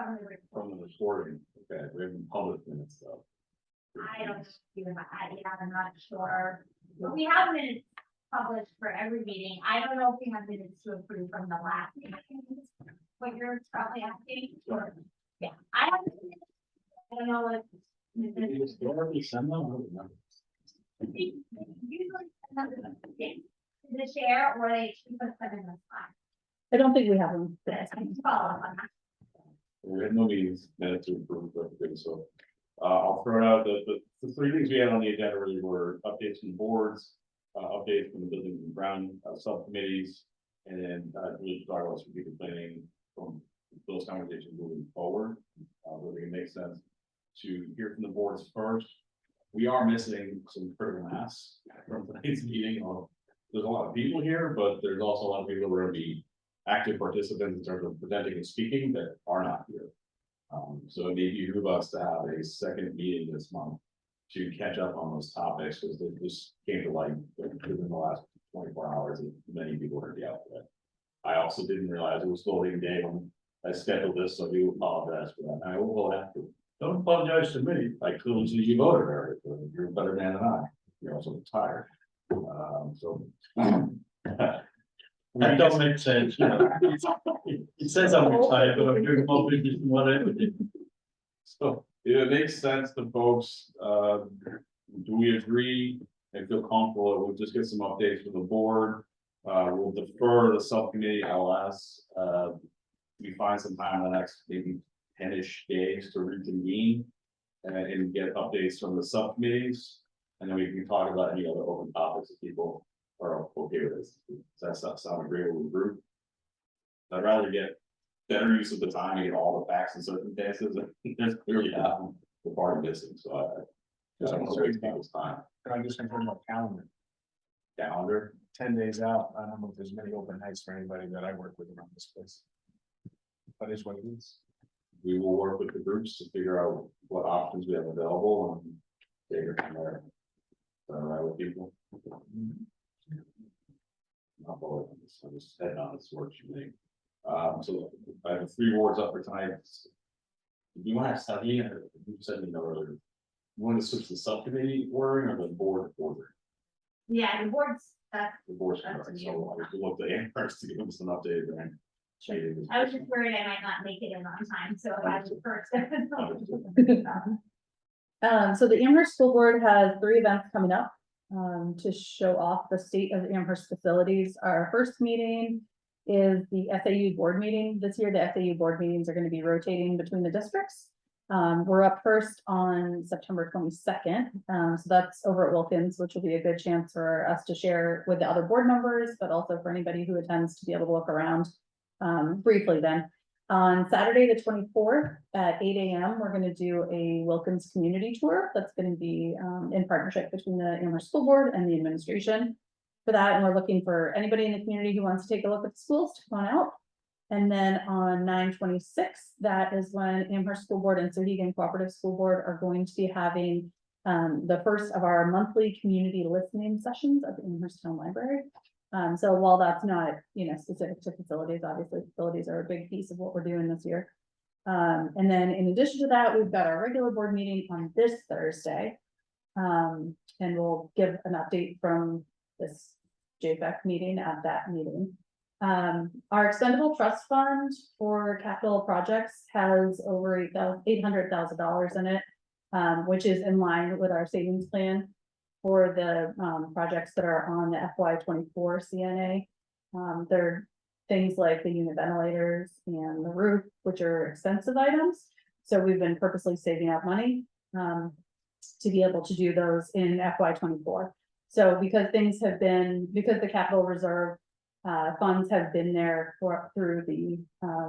from the report. From the recording, okay, we haven't published minutes though. I don't even, I'm not sure, but we have minutes published for every meeting. I don't know if we have minutes to approve from the last meeting. What you're probably asking, or, yeah, I have. I don't know what. Usually, send them to the chair, or they should put them in the file. I don't think we have them. But I can follow up on that. We had no meetings minutes to approve, but okay, so. I'll throw out the three things we had on the agenda really were updates from the boards, updates from the buildings and ground subcommittees, and then really talk about strategic planning from those conversations moving forward. Whether it makes sense to hear from the boards first. We are missing some critical mass from tonight's meeting. There's a lot of people here, but there's also a lot of people who are going to be active participants in terms of presenting and speaking that are not here. So it may behoove us to have a second meeting this month to catch up on those topics, because they just came to light within the last 24 hours, and many people are already out there. I also didn't realize it was voting day when I scheduled this, so I do apologize for that. I will have to. Don't apologize to me. I clearly see you voted already. You're a better man than I. You're also tired. That don't make sense, you know. It says I'm retired, but I'm doing more business than what I ever did. So if it makes sense to folks, do we agree and feel comfortable? We'll just get some updates from the board. We'll defer the subcommittee LS. We find some time in the next maybe 10-ish days to reconvene and get updates from the subcommittees. And then we can talk about any other open topics if people are okay with this. Does that sound agreeable with the group? I'd rather get better use of the time and get all the facts and circumstances. There's clearly half the party missing, so I just don't want to waste people's time. Can I just confirm my calendar? Calendar, 10 days out. I don't know if there's many open nights for anybody that I work with around this place. That is what it is. we will work with the groups to figure out what options we have available and take it from there. Is that all right with people? Not bored, I'm just heading on this work committee. So I have 3 wards up for tonight. Do you want to have Sarhegan, or you said you know earlier? You want to switch the subcommittee ordering or the board ordering? Yeah, the board's, that's, The board's That's correct, you. so I will look to Amherst to give us an update and. I was just worried I might not make it in on time, so if I was first. So the Amherst School Board has 3 events coming up to show off the state of Amherst facilities. Our first meeting is the FAU board meeting. This year, the FAU board meetings are going to be rotating between the districts. We're up first on September 22nd. So that's over at Wilkins, which will be a good chance for us to share with the other board members, but also for anybody who attends to be able to look around briefly then. On Saturday, the 24th at 8 a.m., we're going to do a Wilkins community tour. That's going to be in partnership between the Amherst School Board and the administration for that. And we're looking for anybody in the community who wants to take a look at the schools to come on out. And then on 9/26, that is when Amherst School Board and Sarhegan Cooperative School Board are going to be having the first of our monthly community listening sessions at the Amherst Town Library. So while that's not, specific to facilities, obviously facilities are a big piece of what we're doing this year. And then in addition to that, we've got our regular board meeting on this Thursday. And we'll give an update from this Hvac meeting at that meeting. Our expendable trust fund for capital projects has over $800,000 in it, which is in line with our savings plan for the projects that are on the FY24 CNA. They're things like the unit ventilators and the roof, which are expensive items. So we've been purposely saving up money to be able to do those in FY24. So because the capital reserve funds have been there through the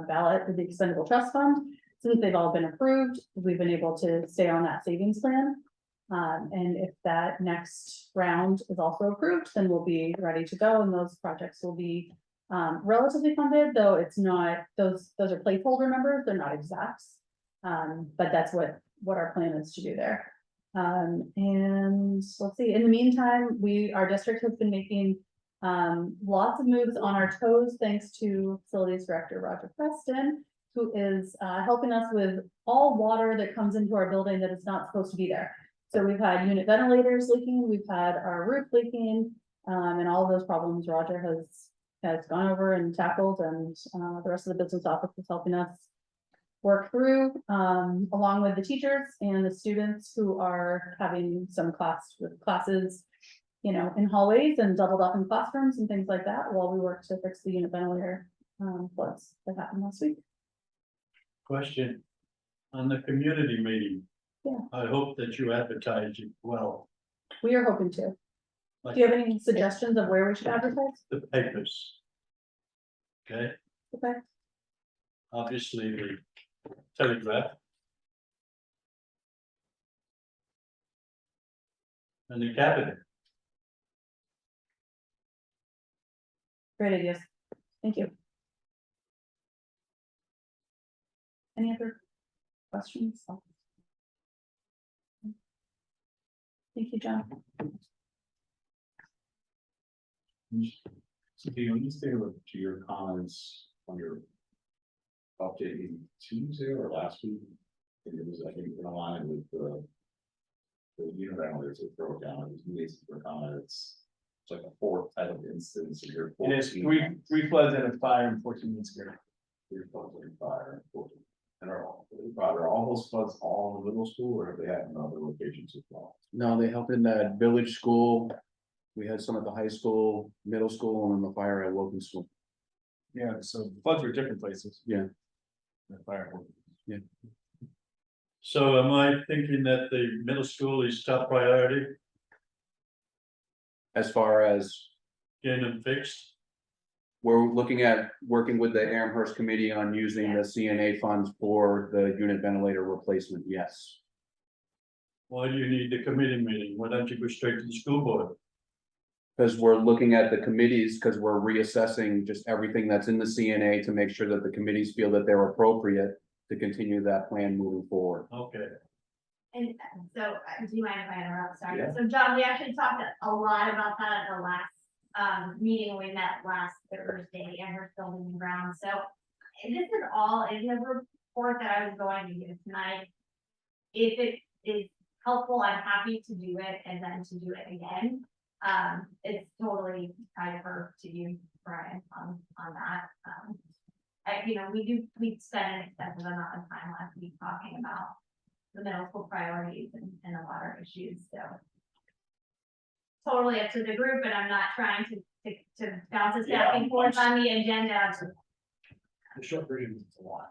ballot with the expendable trust fund, since they've all been approved, we've been able to stay on that savings plan. And if that next round is also approved, then we'll be ready to go, and those projects will be relatively funded, though it's not, those are placeholder numbers, they're not exacts. But that's what our plan is to do there. And let's see, in the meantime, our district has been making lots of moves on our toes, thanks to Facilities Director Roger Preston. who is helping us with all water that comes into our building that is not supposed to be there. So we've had unit ventilators leaking, we've had our roof leaking, and all of those problems Roger has gone over and tackled, and the rest of the business office is helping us work through, along with the teachers and the students who are having some classes, you know, in hallways and doubled up in classrooms and things like that, while we work to fix the unit ventilator floods that happened last week. Question, on the community meeting. Yeah. I hope that you advertise it well, We are hoping to. Do like you have any suggestions of where we should advertise? the papers. Okay, Okay, obviously the Telegraph. And the cabinet. great ideas. Thank you. Any other questions? Thank you, John. So do you understand what to your comments on your update maybe Tuesday or last week? And it was, I think, in line with the unit ventilators that broke down, it was amazing for comment, it's like a fourth type of instance of your. It is three floods and a fire in 14 minutes ago. Your floods and fire. And are all those floods all in the middle school, or have they had in other locations as well? No, they helped in that village school. We had some at the high school, middle school, and then the fire at Wilkins School. Yeah, so floods were different places. Yeah. The fire. So am I thinking that the middle school is top priority, As far as getting them fixed? we're looking at working with the Amherst committee on using the CNA funds for the unit ventilator replacement, yes. Why do you need the committee meeting? Why don't you go straight to the school board? Because we're looking at the committees, because we're reassessing just everything that's in the CNA to make sure that the committees feel that they're appropriate to continue that plan moving forward. Okay, And so, do you mind if I interrupt? Sorry. Yeah. So John, we actually talked a lot about that at the last meeting we met last Thursday, Amherst Building and Grounds. So this is all in the report that I was going to give tonight. If it is helpful, I'm happy to do it and then to do it again. It's totally diverse to you, Brian, on that. We spent an extensive amount of time last week talking about the middle school priorities and the water issues, so. Totally up to the group, but I'm not trying to bounce us back and forth on the agenda. The short version is a lot.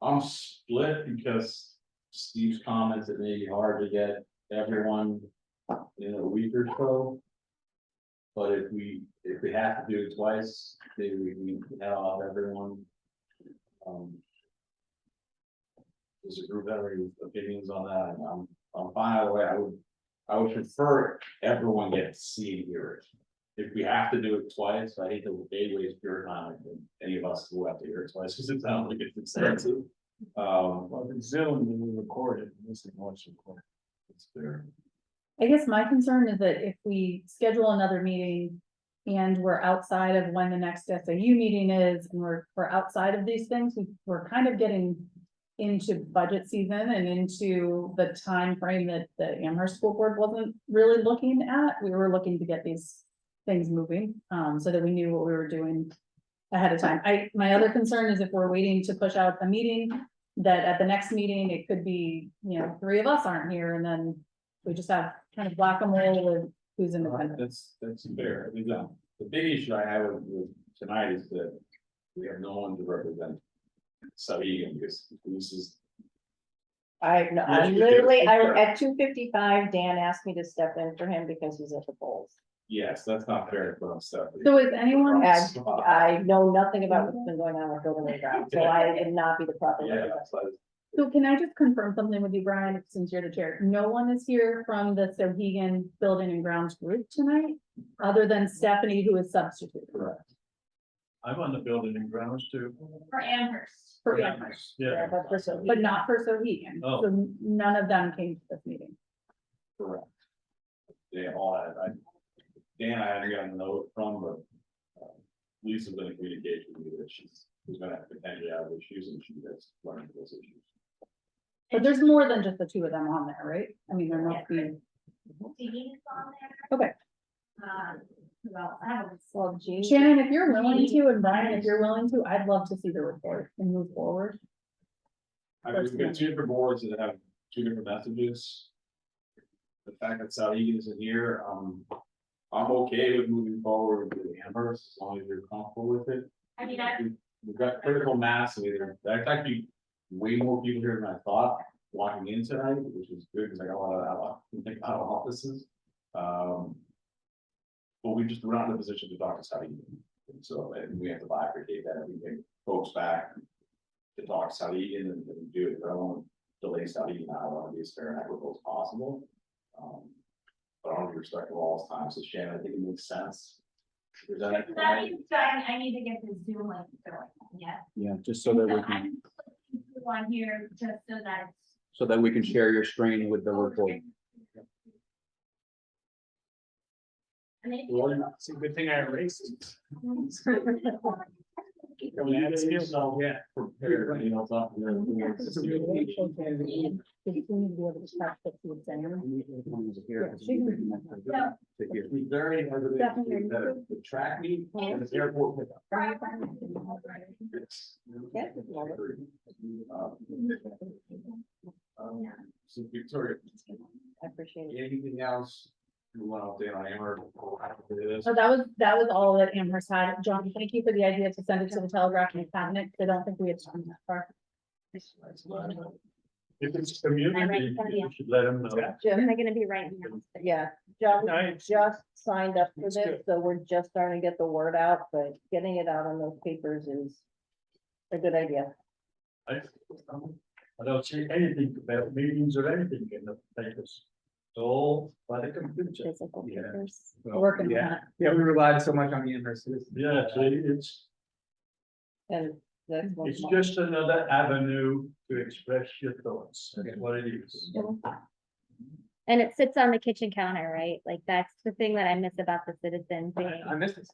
I'm split because Steve's comments, it may be hard to get everyone in a week or so. But if we have to do it twice, maybe we can head off everyone. Does the group have any opinions on that? And I'm fine either way. I would prefer everyone get to see and hear it. If we have to do it twice, I hate to waste your time and any of us who have to hear it twice, because it sounds like it's expensive. Well, in Zoom, when we record it, this is once recorded. It's fair. I guess my concern is that if we schedule another meeting and we're outside of when the next SAU meeting is, and we're outside of these things, we're kind of getting into budget season and into the time frame that the Amherst School Board wasn't really looking at. We were looking to get these things moving, so that we knew what we were doing ahead of time. My other concern is if we're waiting to push out a meeting, that at the next meeting, it could be, three of us aren't here, and then we just have kind of whack-a-mole with who's independent. That's fair. I mean, the big issue I have with tonight is that we have no one to represent Sarhegan, because this is. I literally, at 2:55, Dan asked me to step in for him because he's at the polls. Yes, that's not fair to put on stuff. So is anyone, And I know nothing about what's been going on with building and ground, so I would not be the proper. Yeah, representative. so can I just confirm something with you, Brian, since you're the chair? No one is here from the Sarhegan Building and Grounds group tonight, other than Stephanie, who is substitute. correct. I'm on the building and grounds too. For Amherst. For Amherst, Yeah, But this will be- but not for Sarhegan. Oh. So none of them came to this meeting. Correct. They all had, Dan, I hadn't gotten a note from, but Lisa's been in communication with her. She's who's gonna potentially have issues and she has learned those issues. But there's more than just the two of them on there, right? I mean, there must be, Dean is on there. okay. Well, I have. Well, Jean. Shannon, if you're willing to, and Brian, if you're willing to, I'd love to see the report and move forward. I mean, we've got two different boards that have two different messages. The fact that Sarhegan isn't here, I'm okay with moving forward with Amherst, as long as you're comfortable with it. I mean, We've got critical mass, and there's actually way more people here than I thought walking in tonight, which is good, because I got a lot of offices. But we just, we're not in a position to talk to Sarhegan, and so, and we have to bifurcate that, and we bring folks back to talk to Sarhegan and do it, but I don't want to delay Sarhegan, I want to be as fair and equitable as possible. But I want to be respectful of all time, so Shannon, I think it makes sense. Is that it? that means I need to get the Zoom link going, yeah. Yeah, just so that we So can, I'm clicking through on here just so that it's. so that we can share your screen with the report. And then- Well, it's a good thing I erased it. Yeah. You know, talk to them. It's a good thing. Because we need to be able to track the two exam. He's very hesitant to take the track meet and the airport pickup. So Victoria, I appreciate it. anything else you want to update on Amherst? So that was all that Amherst had. John, thank you for the idea to send it to the Telegraph and Cabinet. I don't think we had done that far. If it's community, you should let them know. Am I gonna be right now? Yeah, John Nice. just signed up for That's this, good. so we're just starting to get the word out, but getting it out on those papers is a good idea. I don't see anything about meetings or anything in the papers. It's all by the computer. Physical Yeah. papers. We're working on Yeah, that. yeah, we relied so much on the Amherst. Yeah, so And that's one. it's just another avenue to express your thoughts. That's what it is. And it sits on the kitchen counter, right? Like that's the thing that I miss about the citizen being, I missed this.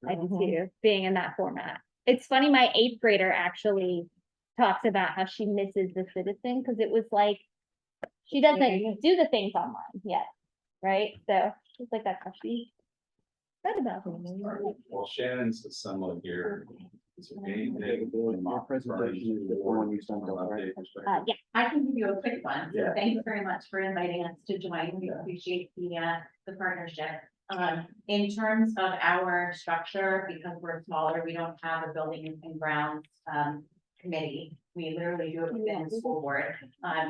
I do too, being in that format. It's funny, my 8th grader actually talks about how she misses the citizen because it was like, she doesn't do the things online yet, right? So it's like that's how she read about it. Well, Shannon's similar here. Is there anything Our presentation is the one you sent out, right? Yeah, I can give you a quick one. So Yeah. thank you very much for inviting us to join. We appreciate the partnership. In terms of our structure, because we're smaller, we don't have a building and grounds committee. We literally do it within the school board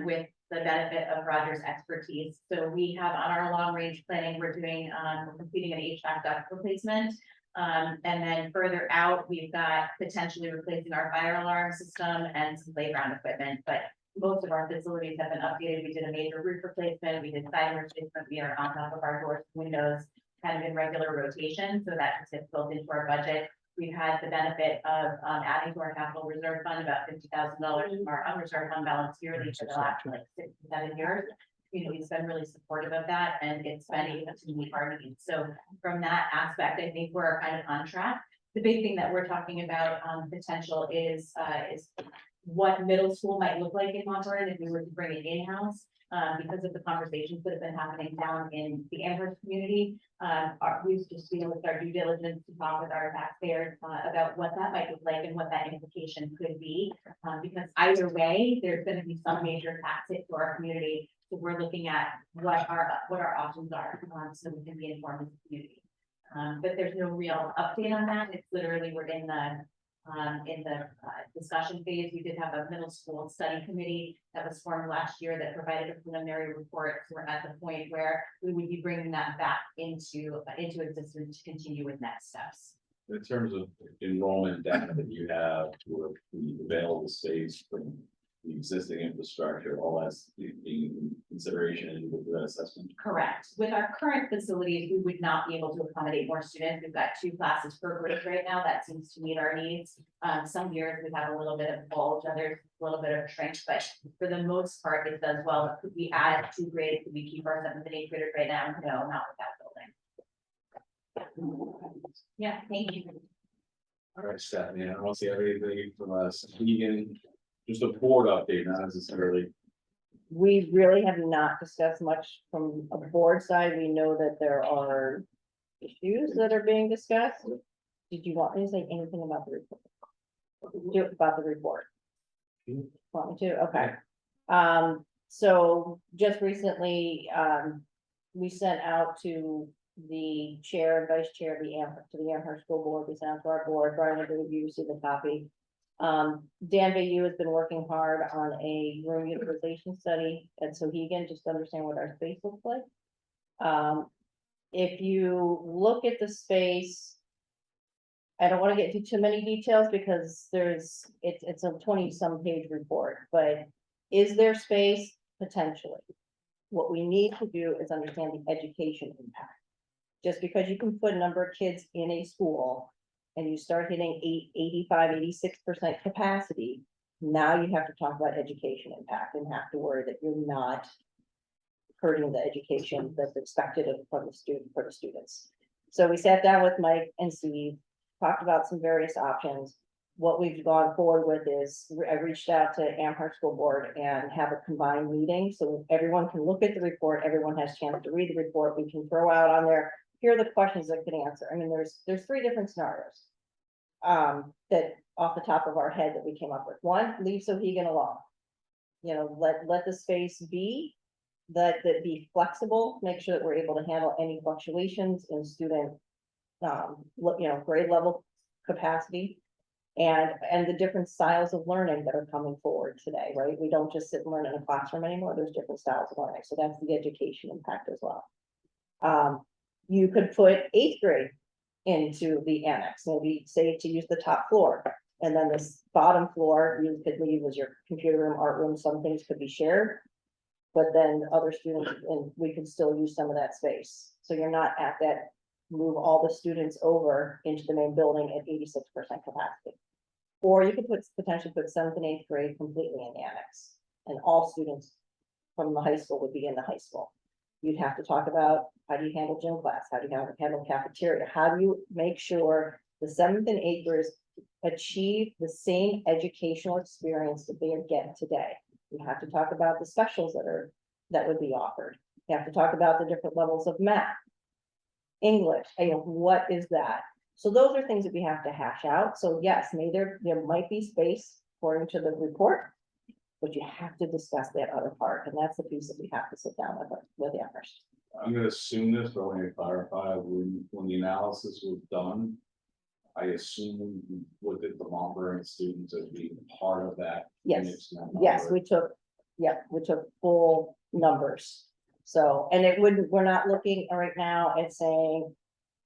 with the benefit of Roger's expertise. So we have on our long range planning, we're doing, we're completing an HVAC duct replacement. And then further out, we've got potentially replacing our fire alarm system and some playground equipment, but most of our facilities have been updated. We did a major roof replacement, we did siding replacement, we are on top of our doors, windows, kind of in regular rotation, so that gets built into our budget. We've had the benefit of adding to our capital reserve fund about $50,000 from our unreserved fund balance yearly for the last like 6 to 7 years. Community's been really supportive of that, and it's been able to meet our needs. So from that aspect, I think we're kind of on track. The big thing that we're talking about potential is what middle school might look like in Monterey if we were to bring it in-house. Because of the conversations that have been happening down in the Amherst community. We've just been able to start due diligence to talk with our taxpayers about what that might look like and what that implication could be. Because either way, there's gonna be some major tax hit to our community. So we're looking at what our options are, so we can be informed as a community. But there's no real update on that. It's literally, we're in the discussion phase. We did have a middle school study committee that was formed last year that provided a preliminary report. So we're at the point where we would be bringing that back into existence to continue with next steps. In terms of enrollment data that you have for the available space from the existing infrastructure, all that's being in consideration and with that assessment. Correct. With our current facilities, we would not be able to accommodate more students. We've got 2 classes per grade right now. That seems to meet our needs. Some years we have a little bit of bulge, others a little bit of shrink, but for the most part, it does well. But could we add 2 grades? Could we keep our 7th and 8th graders right now? No, not with that building. Yeah, thank you. All right, Stephanie, I don't see anything from us, Egan, just a board update, not necessarily. We really have not discussed much from a board side. We know that there are issues that are being discussed. Did you want me to say anything about the report? About the report? Want me to? Okay. So just recently, we sent out to the chair and vice chair of the Amherst School Board, we sent out to our board, Brian, I believe you received a copy. Dan Bayou has been working hard on a room utilization study at Sarhegan, just to understand what our space looks like. If you look at the space, I don't want to get into too many details because it's a 20-some page report, but is there space? Potentially. What we need to do is understand the education impact. Just because you can put a number of kids in a school and you start hitting 85, 86% capacity, now you have to talk about education impact and have to worry that you're not hurting the education that's expected from the students. So we sat down with Mike and Steve, talked about some various options. What we've gone forward with is I reached out to Amherst School Board and have a combined meeting. So everyone can look at the report. Everyone has a chance to read the report. We can throw out on there, here are the questions that can answer. I mean, there's 3 different scenarios that off the top of our head that we came up with. One, leave Sarhegan alone. You know, let the space be, that be flexible, make sure that we're able to handle any fluctuations in student, grade level capacity. And the different styles of learning that are coming forward today, right? We don't just sit and learn in a classroom anymore. There's different styles of learning. So that's the education impact as well. You could put 8th grade into the annex, maybe say to use the top floor. And then this bottom floor, you could leave as your computer room, art room, some things could be shared. But then other students, and we could still use some of that space. So you're not at that, move all the students over into the main building at 86% capacity. Or you could potentially put 7th and 8th grade completely in the annex, and all students from the high school would be in the high school. You'd have to talk about, how do you handle gym class? How do you handle cafeteria? How do you make sure the 7th and 8th graders achieve the same educational experience that they are getting today? You have to talk about the specials that would be offered. You have to talk about the different levels of math, English, what is that? So those are things that we have to hash out. So yes, maybe there might be space according to the report, but you have to discuss that other part, and that's the piece that we have to sit down with Amherst. I'm gonna assume this, but I want to clarify, when the analysis was done, I assume we looked at the Montgomery students as being part of that. Yes, mix number. yes, we took full numbers. So, and we're not looking right now at saying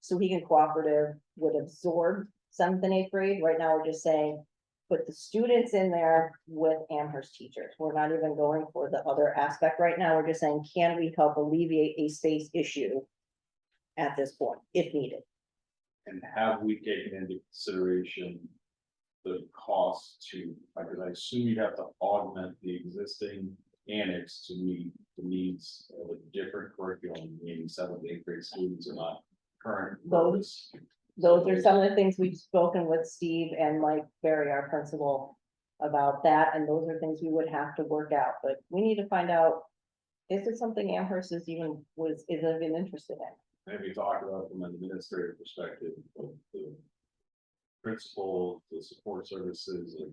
Sarhegan Cooperative would absorb 7th and 8th grade. Right now, we're just saying, put the students in there with Amherst teachers. We're not even going for the other aspect right now. We're just saying, can we help alleviate a space issue at this point, if needed? And have we taken into consideration the cost because I assume you have to augment the existing annex to meet the needs of a different curriculum, meaning 7th and 8th grade students are not current. Those are some of the things we've spoken with Steve and Mike Berry, our principal, about that, and those are things we would have to work out, but we need to find out, is it something Amherst is even interested in? Have you talked about from an administrative perspective, the principal, the support services, and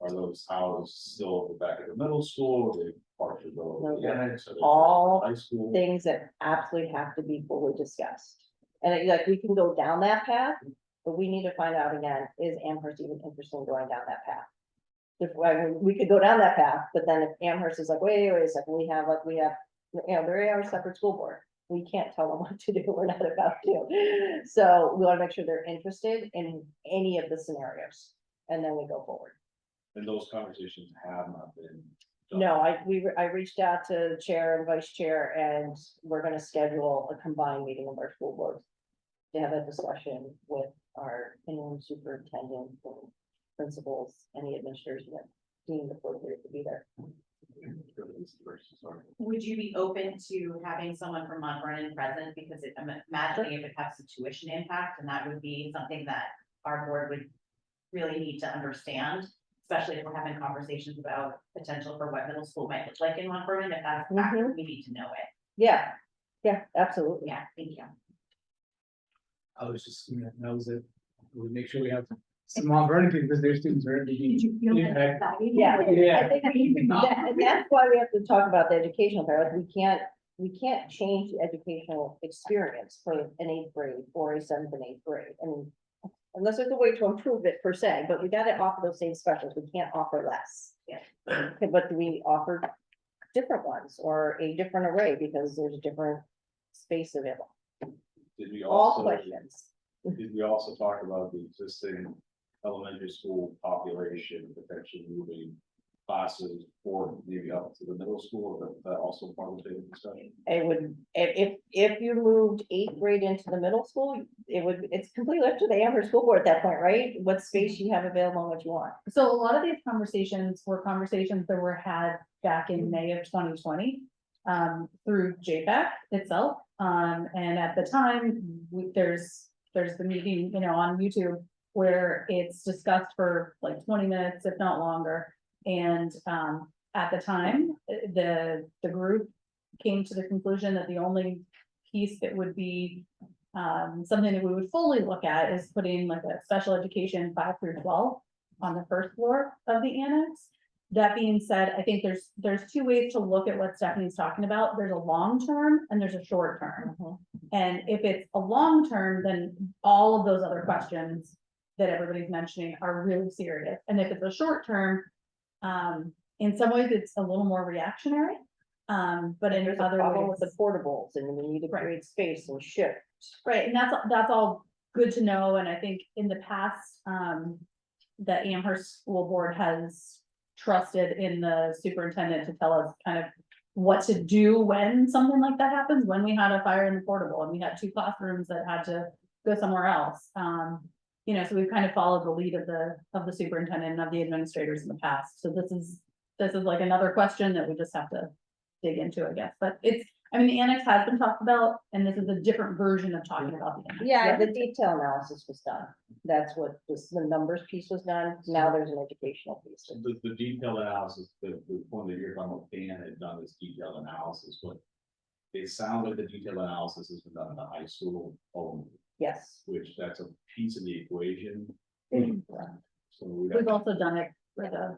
are those housed still at the back of the middle school? Are they partially go to the annex? Are they All high school? Things that absolutely have to be fully discussed. And we can go down that path, but we need to find out again, is Amherst even interested in going down that path? We could go down that path, but then if Amherst is like, wait a second, we have, they're our separate school board. We can't tell them what to do. We're not about to. So we want to make sure they're interested in any of the scenarios, and then we go forward. And those conversations have not been done. No, I reached out to chair and vice chair, and we're gonna schedule a combined meeting of our school boards to have a discussion with our interim superintendent, principals, and the administrators that deemed appropriate to be there. Would you be open to having someone from Mount Vernon present, because I'm imagining it would have some tuition impact, and that would be something that our board would really need to understand, especially if we're having conversations about potential for what middle school might look like in Mount Vernon, if that's, a factor, we need to know it. Yeah, yeah, absolutely. Yeah, thank you. I was just, knows that we make sure we have some Mount Vernon people, because their students are being impacted. Yeah, Yeah. I think and that's why we have to talk about the educational part. We can't change the educational experience for an 8th grade or a 7th and 8th grade. I mean, unless there's a way to improve it per se, but we gotta offer those same specials. We can't offer less. Yeah. Okay, but do we offer different ones or a different array because there's a different space available? Did we All also, questions. did we also talk about the existing elementary school population potentially moving classes or maybe up to the middle school? Or that also part of the discussion? It would, if you moved 8th grade into the middle school, it's completely up to the Amherst School Board at that point, right? What space you have available and what you want. So a lot of these conversations were conversations that were had back in May of 2020. Through Hvac itself, and at the time, there's the meeting, on YouTube. Where it's discussed for like 20 minutes, if not longer, and at the time, the group came to the conclusion that the only piece that would be something that we would fully look at is putting like a special education 5 through 12 on the first floor of the annex. That being said, I think there's 2 ways to look at what Stephanie's talking about. There's a long term and there's a short term. And if it's a long term, then all of those other questions that everybody's mentioning are really serious. And if it's a short term, in some ways it's a little more reactionary. But in There's a other problem ways, with the portables and we need to Right. create space and shift. right, and that's all good to know. And I think in the past, the Amherst School Board has trusted in the superintendent to tell us kind of what to do when something like that happens, when we had a fire in the portable and we had 2 classrooms that had to go somewhere else. So we've kind of followed the lead of the superintendent and of the administrators in the past. So this is like another question that we just have to dig into, I guess. But the annex has been talked about, and this is a different version of talking about the annex. Yeah, the detail analysis was done. That's what the numbers piece was done. Now there's an educational piece. The detailed analysis, the one that you're talking about, Dan had done this detailed analysis, but it sounded like the detailed analysis has been done in the high school only, Yes. which that's a piece of the equation. So We've also done it for the.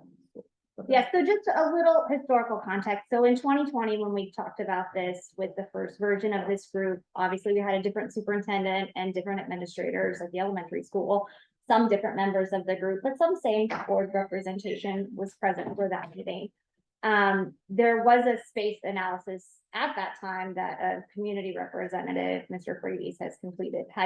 Yes, so just a little historical context. So in 2020, when we talked about this with the first version of this group, obviously we had a different superintendent and different administrators at the elementary school, some different members of the group, but some same board representation was present for that meeting. There was a space analysis at that time that a community representative, Mr. Frady's, had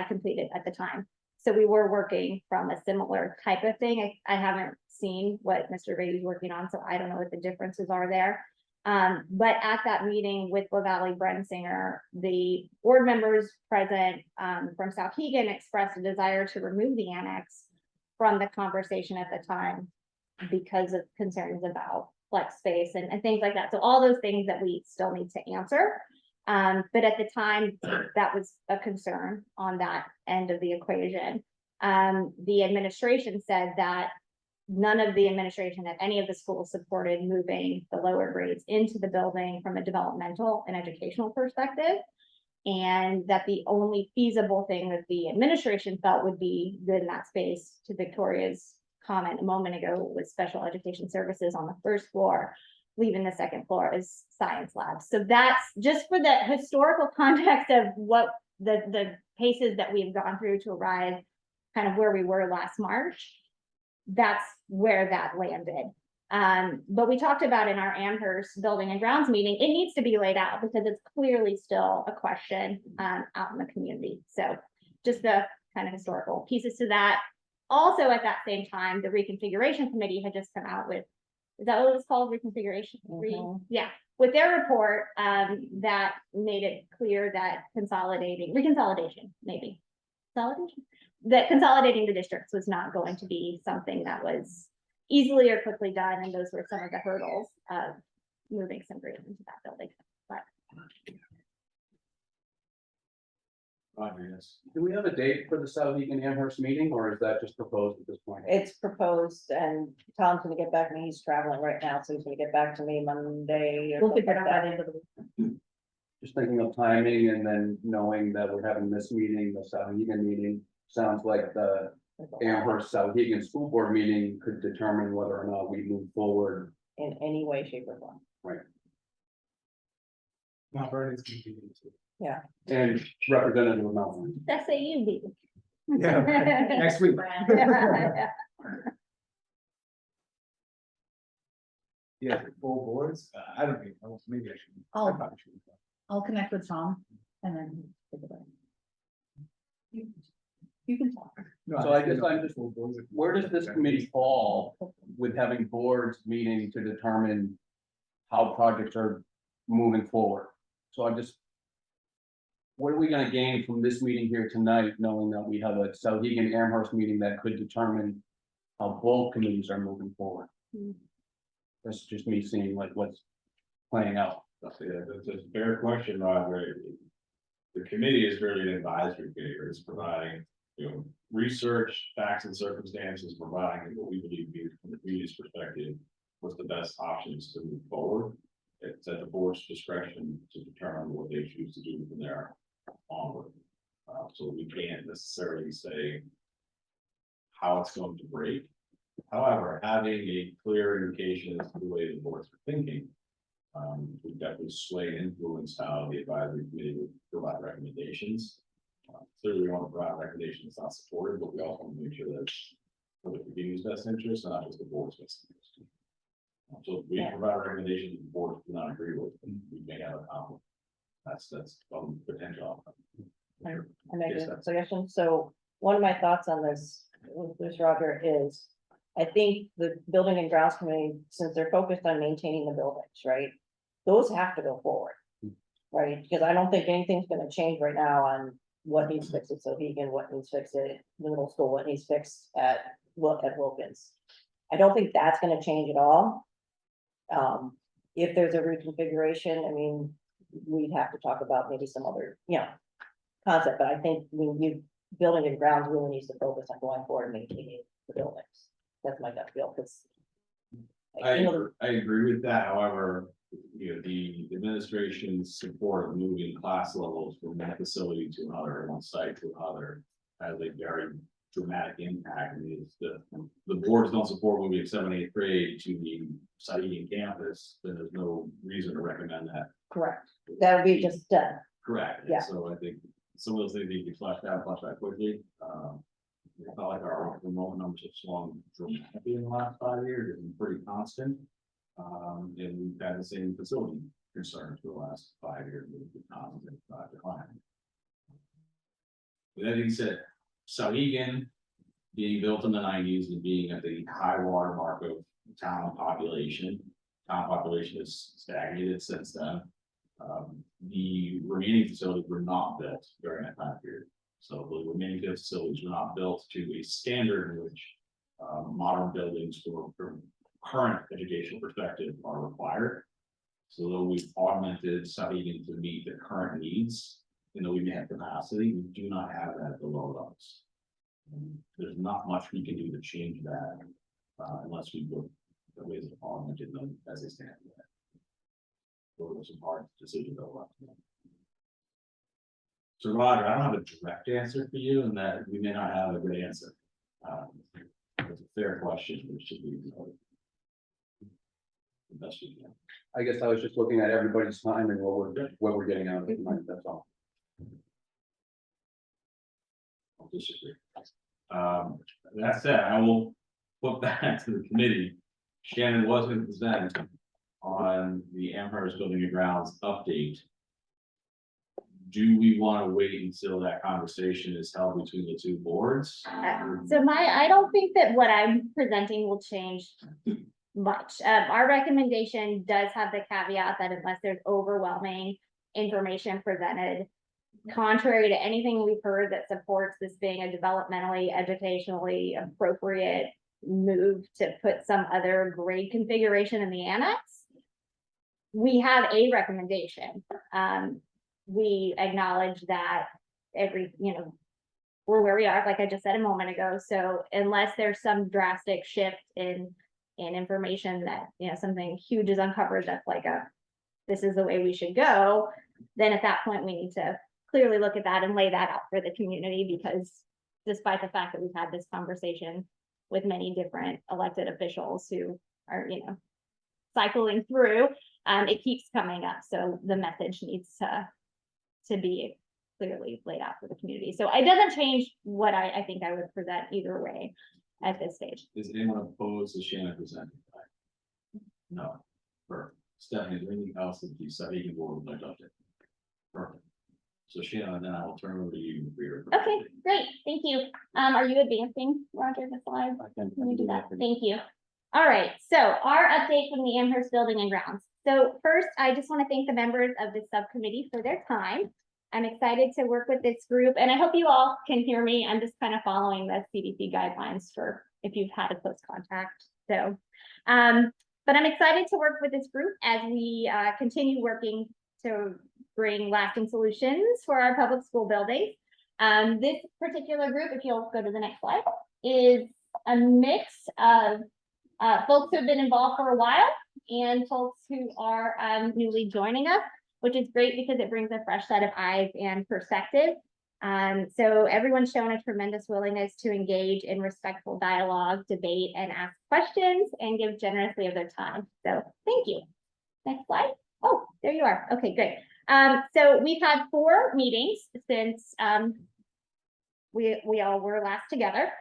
completed at the time. So we were working from a similar type of thing. I haven't seen what Mr. Frady's working on, so I don't know what the differences are there. But at that meeting with La Valley Brensinger, the board members present from Sarhegan expressed a desire to remove the annex from the conversation at the time because of concerns about flex space and things like that. So all those things that we still need to answer. But at the time, that was a concern on that end of the equation. The administration said that none of the administration at any of the schools supported moving the lower grades into the building from a developmental and educational perspective. And that the only feasible thing that the administration felt would be good in that space, to Victoria's comment a moment ago, was special education services on the first floor, leaving the second floor as science labs. So that's just for the historical context of what the paces that we've gone through to arrive kind of where we were last March. That's where that landed. But we talked about in our Amherst building and grounds meeting, it needs to be laid out because it's clearly still a question out in the community. So just the kind of historical pieces to that. Also at that same time, the reconfiguration committee had just come out with, is that what it's called, reconfiguration? Yeah, with their report that made it clear that consolidating the districts was not going to be something that was easily or quickly done, and those were some of the hurdles of moving some grades into that building. But Roger, yes. Do we have a date for the Sarhegan Amherst meeting, or is that just proposed at this point? It's proposed and Tom's gonna get back to me. He's traveling right now, so he's gonna get back to me Monday. or We'll figure it something out by like the end of the week. Just thinking of timing and then knowing that we're having this meeting, the Sarhegan meeting, sounds like the that. Amherst Sarhegan School Board meeting could determine whether or not we move forward. In any way, shape or form. Mount Vernon's gonna be in too. And Representative Melvin. That's a you be. Yeah, next week. Yeah, full boards, I don't think, maybe I should. I I'll, probably shouldn't. I'll connect with Tom and then. think about it. You can talk. No, So I think guess I'm just- full boards are- Where does this committee fall with having boards meeting to determine how projects are moving forward? So I'm just. What are we gonna gain from this meeting here tonight, knowing that we have a Sarhegan Amherst meeting that could determine how both committees are moving forward? That's just me seeing like what's playing out. Yeah, that's a fair question, Roger. The committee is really an advisory committee, where it's providing, research, facts and circumstances, providing what we believe to be from the community's perspective, what's the best options to move forward. It's at the board's discretion to determine what they choose to do from there onward. So we can't necessarily say how it's going to break. However, having a clear indication as to the way the boards are thinking, would definitely sway and influence how the advisory committee would provide recommendations. Clearly, we want to provide recommendations not supported, but we also want to make sure that it's for the community's best interest, and not just the board's best interest. So if we provide recommendations the board do not agree with, we may have a conflict. That's potential outcome. I make Yes, a that's- suggestion, so one of my thoughts on this, Roger, is. I think the building and grounds committee, since they're focused on maintaining the buildings, right? Those have to go forward. Right, because I don't think anything's gonna change right now on what needs fixed at Sarhegan, what needs fixed at the middle school, what needs fixed at Wilkins. I don't think that's gonna change at all. If there's a reconfiguration, I mean, we'd have to talk about maybe some other, concept, but I think building and grounds really needs to focus on going forward and maintaining the buildings. That's my gut feel, because. I agree with that, however, the administration's support of moving class levels from one facility to another, one site to another. Has a very dramatic impact, I mean, it's the boards don't support moving 7th and 8th grade to the Sarhegan campus, then there's no reason to recommend that. Correct, that would be just done. Correct. Yeah. So I think some of those things need to be fleshed out quickly. It's not like our enrollment numbers have swung dramatically in the last 5 years, it's been pretty constant. And we've had the same facility concerns for the last 5 years, with the constant decline. With that being said, Sarhegan being built in the 90s and being at the high water mark of town population has stagnated since then. The remaining facilities were not built during that time period. So the remaining facilities were not built to a standard in which modern buildings from current educational perspective are required. So though we've augmented Sarhegan to meet the current needs, though we may have capacity, we do not have that at the lower levels. There's not much we can do to change that unless we look at ways of augmenting them as they stand today. So there's some hard decisions that we'll have to make. So Roger, I don't have a direct answer for you, and that we may not have a good answer. It's a fair question, which should be the best we can. I guess I was just looking at everybody's time and what we're getting out of it tonight, that's all. I'll disagree. That said, I will put back to the committee. Shannon was going to present on the Amherst Building and Grounds update. Do we want to wait until that conversation is held between the two boards? So I don't think that what I'm presenting will change much. Our recommendation does have the caveat that unless there's overwhelming information presented, contrary to anything we've heard that supports this being a developmentally, educationally appropriate move to put some other grade configuration in the annex, we have a recommendation. We acknowledge that every, we're where we are, like I just said a moment ago. So unless there's some drastic shift in information that, something huge is uncovered, that's like this is the way we should go, then at that point, we need to clearly look at that and lay that out for the community, because despite the fact that we've had this conversation with many different elected officials who are, cycling through, it keeps coming up. So the message needs to be clearly laid out for the community. So it doesn't change what I think I would present either way at this stage. Is anyone opposed to Shannon presenting? No. Perfect. Stephanie, is there anything else that the Sarhegan board would like to update? Perfect. So Shannon, then I will turn over to you for your. Okay, great, thank you. Are you advancing, Roger, the slides? Can you do that? Thank you. All right, so our update from the Amherst Building and Grounds. So first, I just want to thank the members of this subcommittee for their time. I'm excited to work with this group, and I hope you all can hear me. I'm just kind of following the CDC guidelines for if you've had a close contact. So, but I'm excited to work with this group as we continue working to bring lasting solutions for our public school buildings. This particular group, if you'll go to the next slide, is a mix of folks who have been involved for a while and folks who are newly joining us, which is great because it brings a fresh set of eyes and perspective. So everyone's shown a tremendous willingness to engage in respectful dialogue, debate, and ask questions and give generously of their time. So thank you. Next slide. Oh, there you are. Okay, great. So we've had 4 meetings since we all were last together.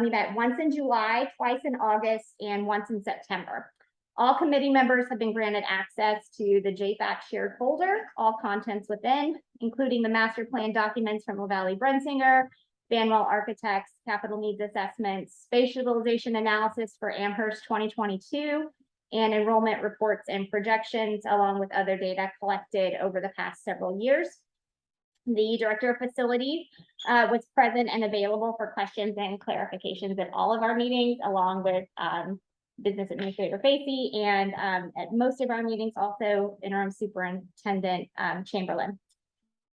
We met once in July, twice in August, and once in September. All committee members have been granted access to the Hvac shared folder, all contents within, including the master plan documents from LaValle Brensinger, Banwell Architects, capital needs assessments, space utilization analysis for Amherst 2022, and enrollment reports and projections, along with other data collected over the past several years. The director of facilities was present and available for questions and clarifications at all of our meetings, along with business administrator Facey, and at most of our meetings also interim superintendent Chamberlain.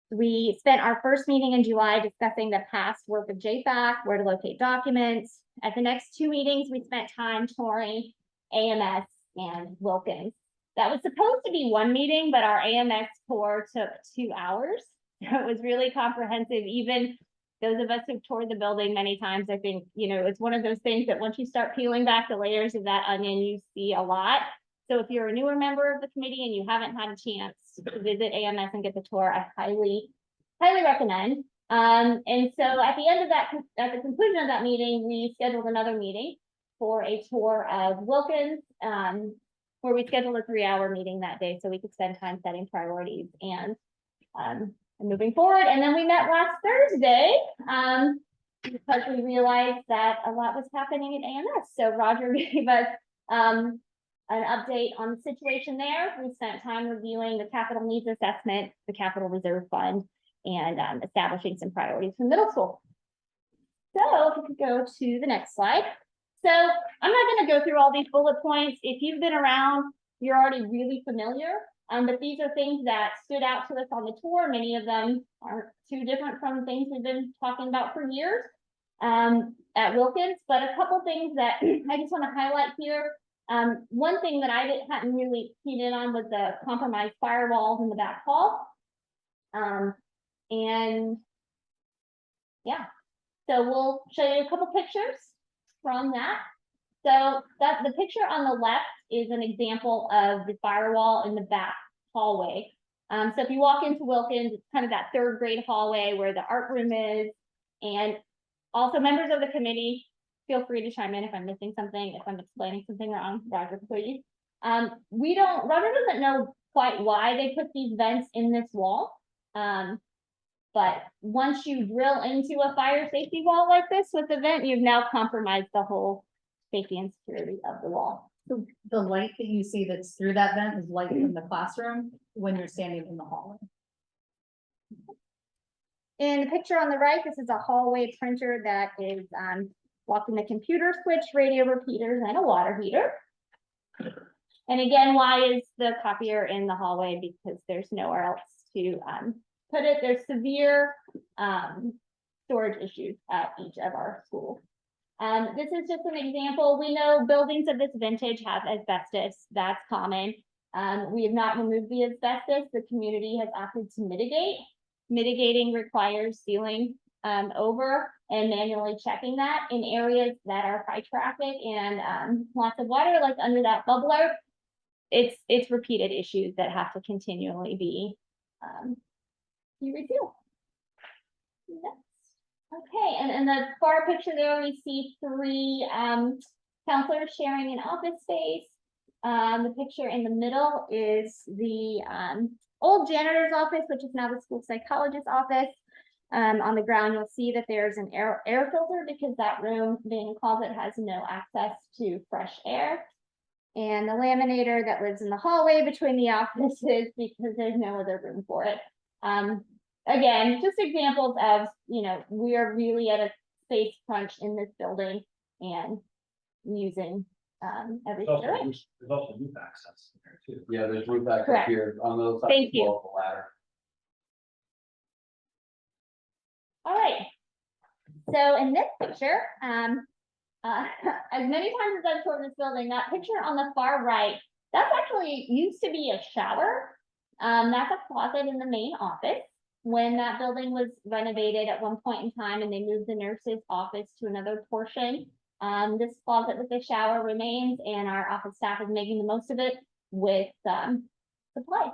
We spent our first meeting in July discussing the past work of Hvac, where to locate documents. At the next 2 meetings, we spent time touring AMS and Wilkins. That was supposed to be 1 meeting, but our AMS tour took 2 hours. So it was really comprehensive. Even those of us who've toured the building many times, I think, it's one of those things that once you start peeling back the layers of that onion, you see a lot. So if you're a newer member of the committee and you haven't had a chance to visit AMS and get the tour, I highly recommend. And so at the end of that, at the conclusion of that meeting, we scheduled another meeting for a tour of Wilkins, where we scheduled a 3-hour meeting that day so we could spend time setting priorities and moving forward. And then we met last Thursday because we realized that a lot was happening at AMS. So Roger gave us an update on the situation there. We spent time reviewing the capital needs assessment, the capital reserve fund, and establishing some priorities for middle school. So if we could go to the next slide. So I'm not going to go through all these bullet points. If you've been around, you're already really familiar. But these are things that stood out to us on the tour. Many of them aren't too different from things we've been talking about for years at Wilkins. But a couple things that I just want to highlight here. One thing that I hadn't really keyed in on was the compromised firewalls in the back hall. And yeah, so we'll show you a couple pictures from that. So the picture on the left is an example of the firewall in the back hallway. So if you walk into Wilkins, it's kind of that 3rd grade hallway where the art room is. And also members of the committee, feel free to chime in if I'm missing something, if I'm explaining something wrong, Roger, please. Roger doesn't know quite why they put these vents in this wall. But once you drill into a fire safety wall like this with the vent, you've now compromised the whole safety and security of the wall. So the light that you see that's through that vent is light from the classroom when you're standing in the hallway. In the picture on the right, this is a hallway printer that is blocking the computer switch, radio repeaters, and a water heater. And again, why is the copier in the hallway? Because there's nowhere else to put it, there's severe, storage issues at each of our schools. This is just an example. We know buildings of this vintage have asbestos. That's common. We have not removed the asbestos. The community has opted to mitigate. Mitigating requires sealing over and manually checking that in areas that are high traffic and lots of water, like under that bubbler. It's repeated issues that have to continually be resealed. Next. Okay, and in the far picture there, we see three counselors sharing an office space. The picture in the middle is the old janitor's office, which is now the school psychologist's office. On the ground, you'll see that there's an air filter because that room, being a closet, has no access to fresh air. And the laminator that lives in the hallway between the offices because there's no other room for it. Again, just examples of, we are really at a space crunch in this building and using everything. There's also roof access in there too. Yeah, there's roof access Correct. here on those sides. Thank you. The ladder. All right. So in this picture, as many times as I've toured this building, that picture on the far right, that's actually used to be a shower. That's a closet in the main office. When that building was renovated at one point in time and they moved the nurse's office to another portion, this closet with the shower remains and our office staff is making the most of it with supplies.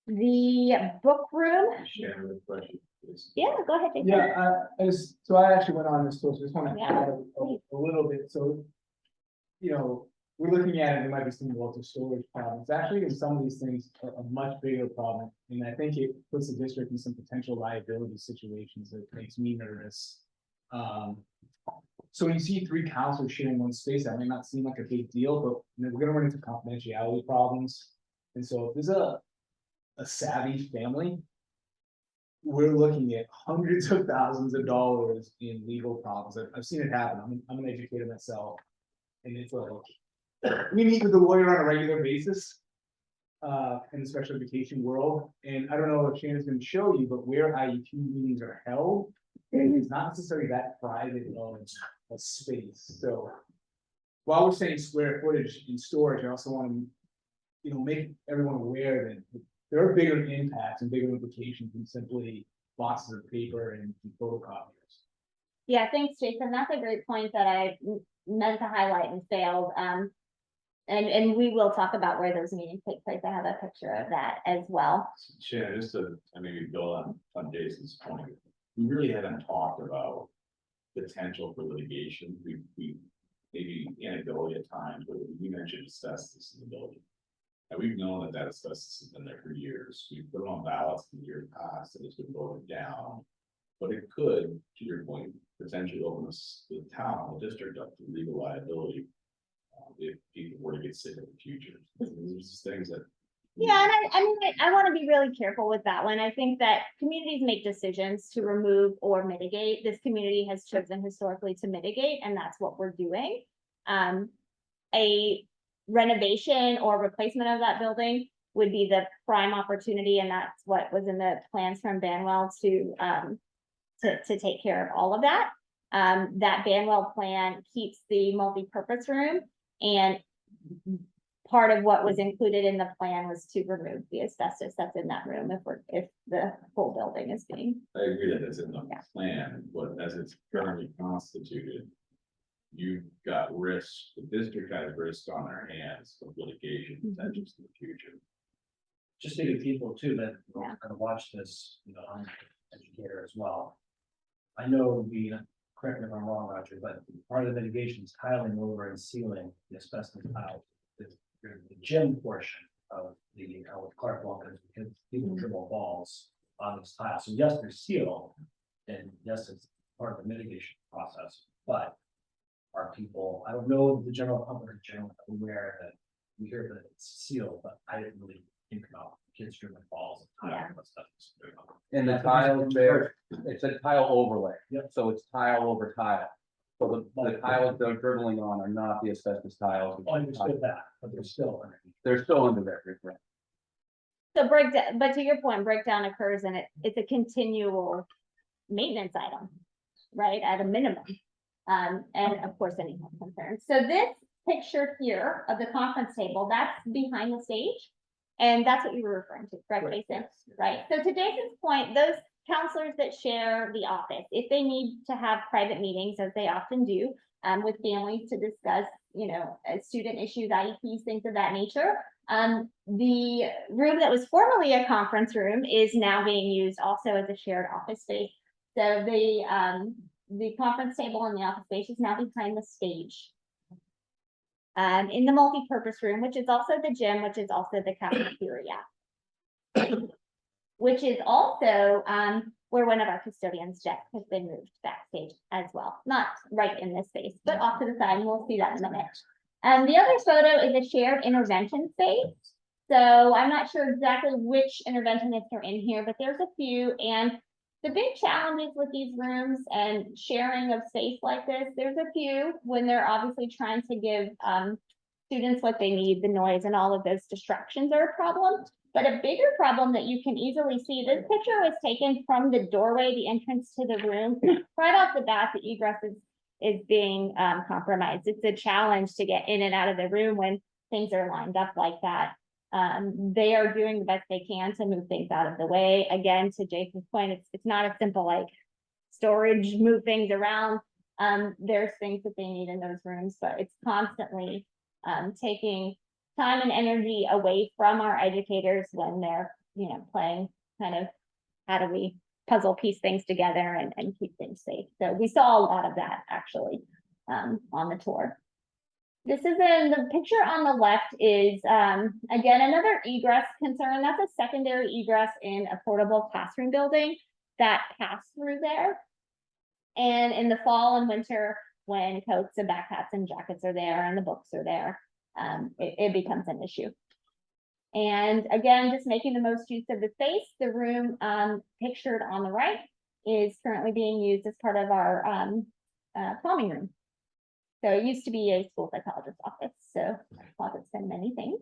The book room. Share the question, please. Yeah, go ahead. Jason. Yeah, so I actually went on this tour, so just want to Yeah, add a little bit, so. We're looking at it, there might be some water storage problems, actually, in some of these things, a much bigger problem, and I think it puts the district in some potential liability situations that makes me nervous. So when you see three counselors sharing one space, that may not seem like a big deal, but we're gonna run into confidentiality problems. And so if there's a savvy family, we're looking at hundreds of thousands of dollars in legal problems. I've seen it happen. I'm an educator myself. And it's like, we meet with the lawyer on a regular basis in the special education world. And I don't know if Shannon's gonna show you, but where IEP meetings are held, it's not necessarily that private of a space. So while we're saying square footage in storage, I also want to, make everyone aware that there are bigger impacts and bigger implications than simply boxes of paper and photocopiers. Yeah, thanks, Jason. That's a great point that I meant to highlight and failed. And we will talk about where those meetings take place. I have a picture of that as well. Shannon, just to, maybe build on Jason's point, we really haven't talked about potential for litigation. We maybe anecdotally at times, but we mentioned asbestos in the building. And we've known that asbestos has been there for years. We put it on ballots in the year past and it's been voted down. But it could, to your point, potentially open the town, the district up to legal liability. If people were to get sick in the future. There's just things that. Yeah, and I want to be really careful with that one. I think that communities make decisions to remove or mitigate. This community has chosen historically to mitigate, and that's what we're doing. A renovation or replacement of that building would be the prime opportunity, and that's what was in the plans from Banwell to take care of all of that. That Banwell plan keeps the multi-purpose room, and part of what was included in the plan was to remove the asbestos that's in that room if the whole building is being. I agree that it's in the plan, but as it's currently constituted, you've got risk, the district has risk on their hands of litigation potentials in the future. Just thinking people too that Yeah. are gonna watch this, I'm an educator as well. I know correct me if I'm wrong, Roger, but part of the mitigation is tiling over and sealing the asbestos tile. The gym portion of the Clark Wilkins, because people dribble balls on this tile. So yes, they're sealed, and yes, it's part of the mitigation process, but are people, I don't know if the general public is generally aware that we hear that it's sealed, but I didn't really think about kids dribbling balls and tile and what stuff is going on. And the tile there, it's a tile overlay. Yep. So it's tile over tile. So the tiles they're dribbling on are not the asbestos tiles. I understood that, but they're still underneath. They're still under there, correct? So breakdown, but to your point, breakdown occurs and it's a continual maintenance item, right, at a minimum. And of course, any health concerns. So this picture here of the conference table, that's behind the stage. And that's what you were referring to, correct, Right, Jason? yes. Right, so to Jason's point, those counselors that share the office, if they need to have private meetings, as they often do, with families to discuss, student issues, IEPs, things of that nature. The room that was formerly a conference room is now being used also as a shared office space. So the conference table in the office space is now behind the stage. In the multi-purpose room, which is also the gym, which is also the cafeteria. Which is also where one of our custodians, Jeff, has been moved backstage as well. Not right in this space, but off to the side, and we'll see that in a minute. The other photo is a shared intervention space. So I'm not sure exactly which interventionists are in here, but there's a few. And the big challenges with these rooms and sharing of space like this, there's a few when they're obviously trying to give students what they need, the noise and all of those distractions are a problem. But a bigger problem that you can easily see, this picture was taken from the doorway, the entrance to the room. Right off the bat, the egress is being compromised. It's a challenge to get in and out of the room when things are lined up like that. They are doing the best they can to move things out of the way. Again, to Jason's point, it's not a simple like storage, move things around. There's things that they need in those rooms, but it's constantly taking time and energy away from our educators when they're, playing kind of how do we puzzle piece things together and keep things safe. So we saw a lot of that actually on the tour. This is in the picture on the left is, again, another egress concern. That's a secondary egress in a portable classroom building that passed through there. And in the fall and winter, when coats and backpacks and jackets are there and the books are there, it becomes an issue. And again, just making the most use of the space. The room pictured on the right is currently being used as part of our plumbing room. So it used to be a school psychologist's office, so closet's been many things.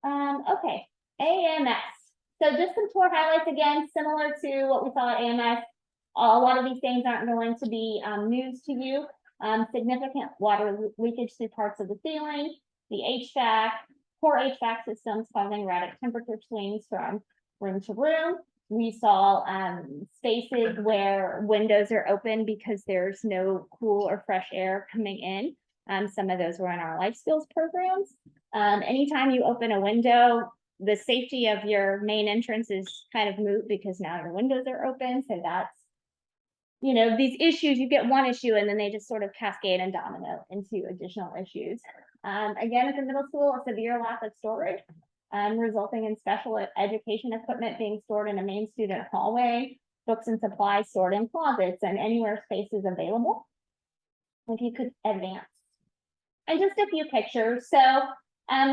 Okay, AMS. So just some tour highlights again, similar to what we saw at AMS. A lot of these things aren't going to be news to you. Significant water leakage through parts of the ceiling, the HVAC, poor HVAC systems causing erratic temperature swings from room to room. We saw spaces where windows are open because there's no cool or fresh air coming in. Some of those were in our life skills programs. Anytime you open a window, the safety of your main entrance is kind of moot because now your windows are open. So that's, these issues, you get one issue and then they just sort of cascade and domino into additional issues. Again, at the middle school, a severe lack of storage, resulting in special education equipment being stored in a main student hallway, books and supplies stored in closets and anywhere space is available. If you could advance. And just a few pictures. So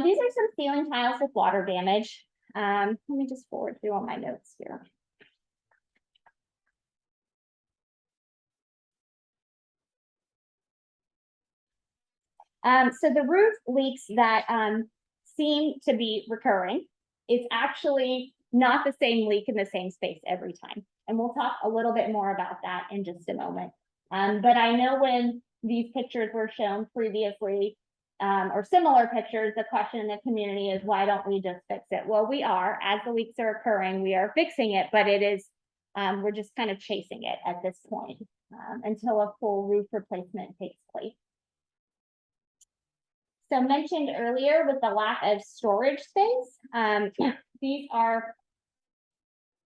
these are some ceiling tiles with water damage. Let me just forward through all my notes here. So the roof leaks that seem to be recurring is actually not the same leak in the same space every time. And we'll talk a little bit more about that in just a moment. But I know when these pictures were shown previously, or similar pictures, the question in the community is, why don't we just fix it? Well, we are, as the leaks are occurring, we are fixing it, but it is, we're just kind of chasing it at this point until a full roof replacement takes place. So mentioned earlier with the lack of storage space, these are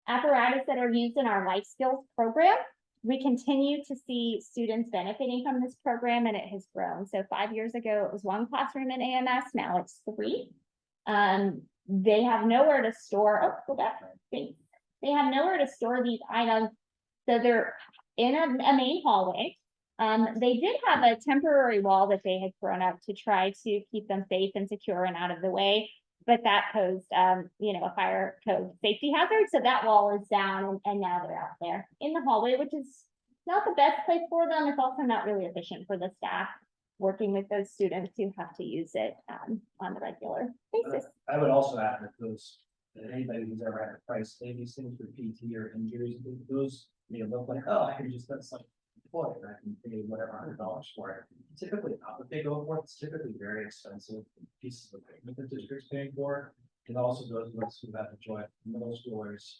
apparatus that are used in our life skills program. We continue to see students benefiting from this program and it has grown. So 5 years ago, it was 1 classroom in AMS, now it's 3. They have nowhere to store, go back, thanks. They have nowhere to store these items. So they're in a main hallway. They did have a temporary wall that they had thrown up to try to keep them safe and secure and out of the way, but that posed, a fire code safety hazard. So that wall is down and now they're out there in the hallway, which is not the best place for them. It's also not really efficient for the staff working with those students who have to use it on a regular basis. I would also add that that anybody who's ever had to price pay these things for PT or injuries, those may look like, oh, I can just, that's like, boy, I can pay whatever $100 for it. Typically, not what they go for, it's typically very expensive pieces of equipment the district's paying for. And also those of us who have enjoyed middle schoolers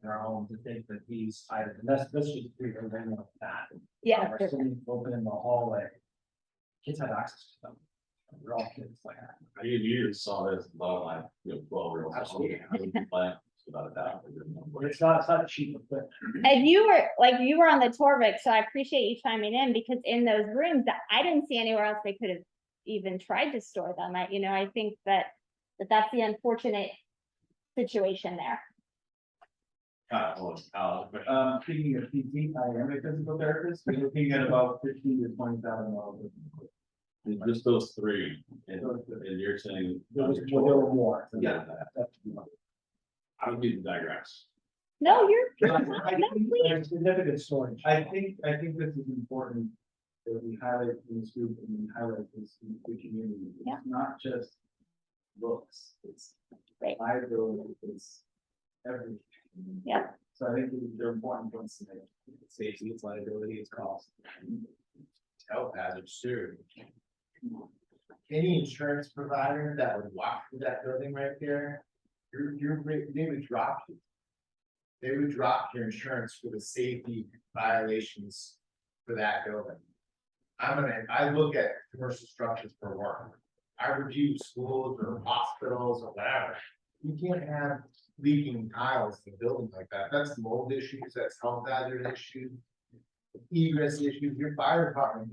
in our home to think that these items, and that's just pretty random of that. Yeah. We're sitting open in the hallway. Kids have access to them. We're all kids like that. I immediately saw this, about like, 12-year-olds. Absolutely. Without a doubt. But it's not cheap equipment. And you were on the tour, Vic, so I appreciate you chiming in, because in those rooms, that I didn't see anywhere else they could have even tried to store them. I think that's the unfortunate situation there. Speaking of PT, I am a physical therapist, we're looking at about $15,000 to $20,000. And just those three, and you're saying. There were more. Yeah. I don't need to digress. No, you're. I No, think please. There's significant storage. I think this is important that we highlight in this group and we highlight this in the community. Yeah. It's not just looks, it's Right. liability, it's everything. Yeah. So I think they're important points to make. It's safety, it's liability, it's cost. Health hazards too. Any insurance provider that would walk through that building right there, they would drop you. They would drop your insurance for the safety violations for that building. I look at commercial structures for work. I review schools or hospitals or whatever. You can't have leaking tiles in a building like that. That's mold issues, that's health hazard issues. Egress issues, your fire department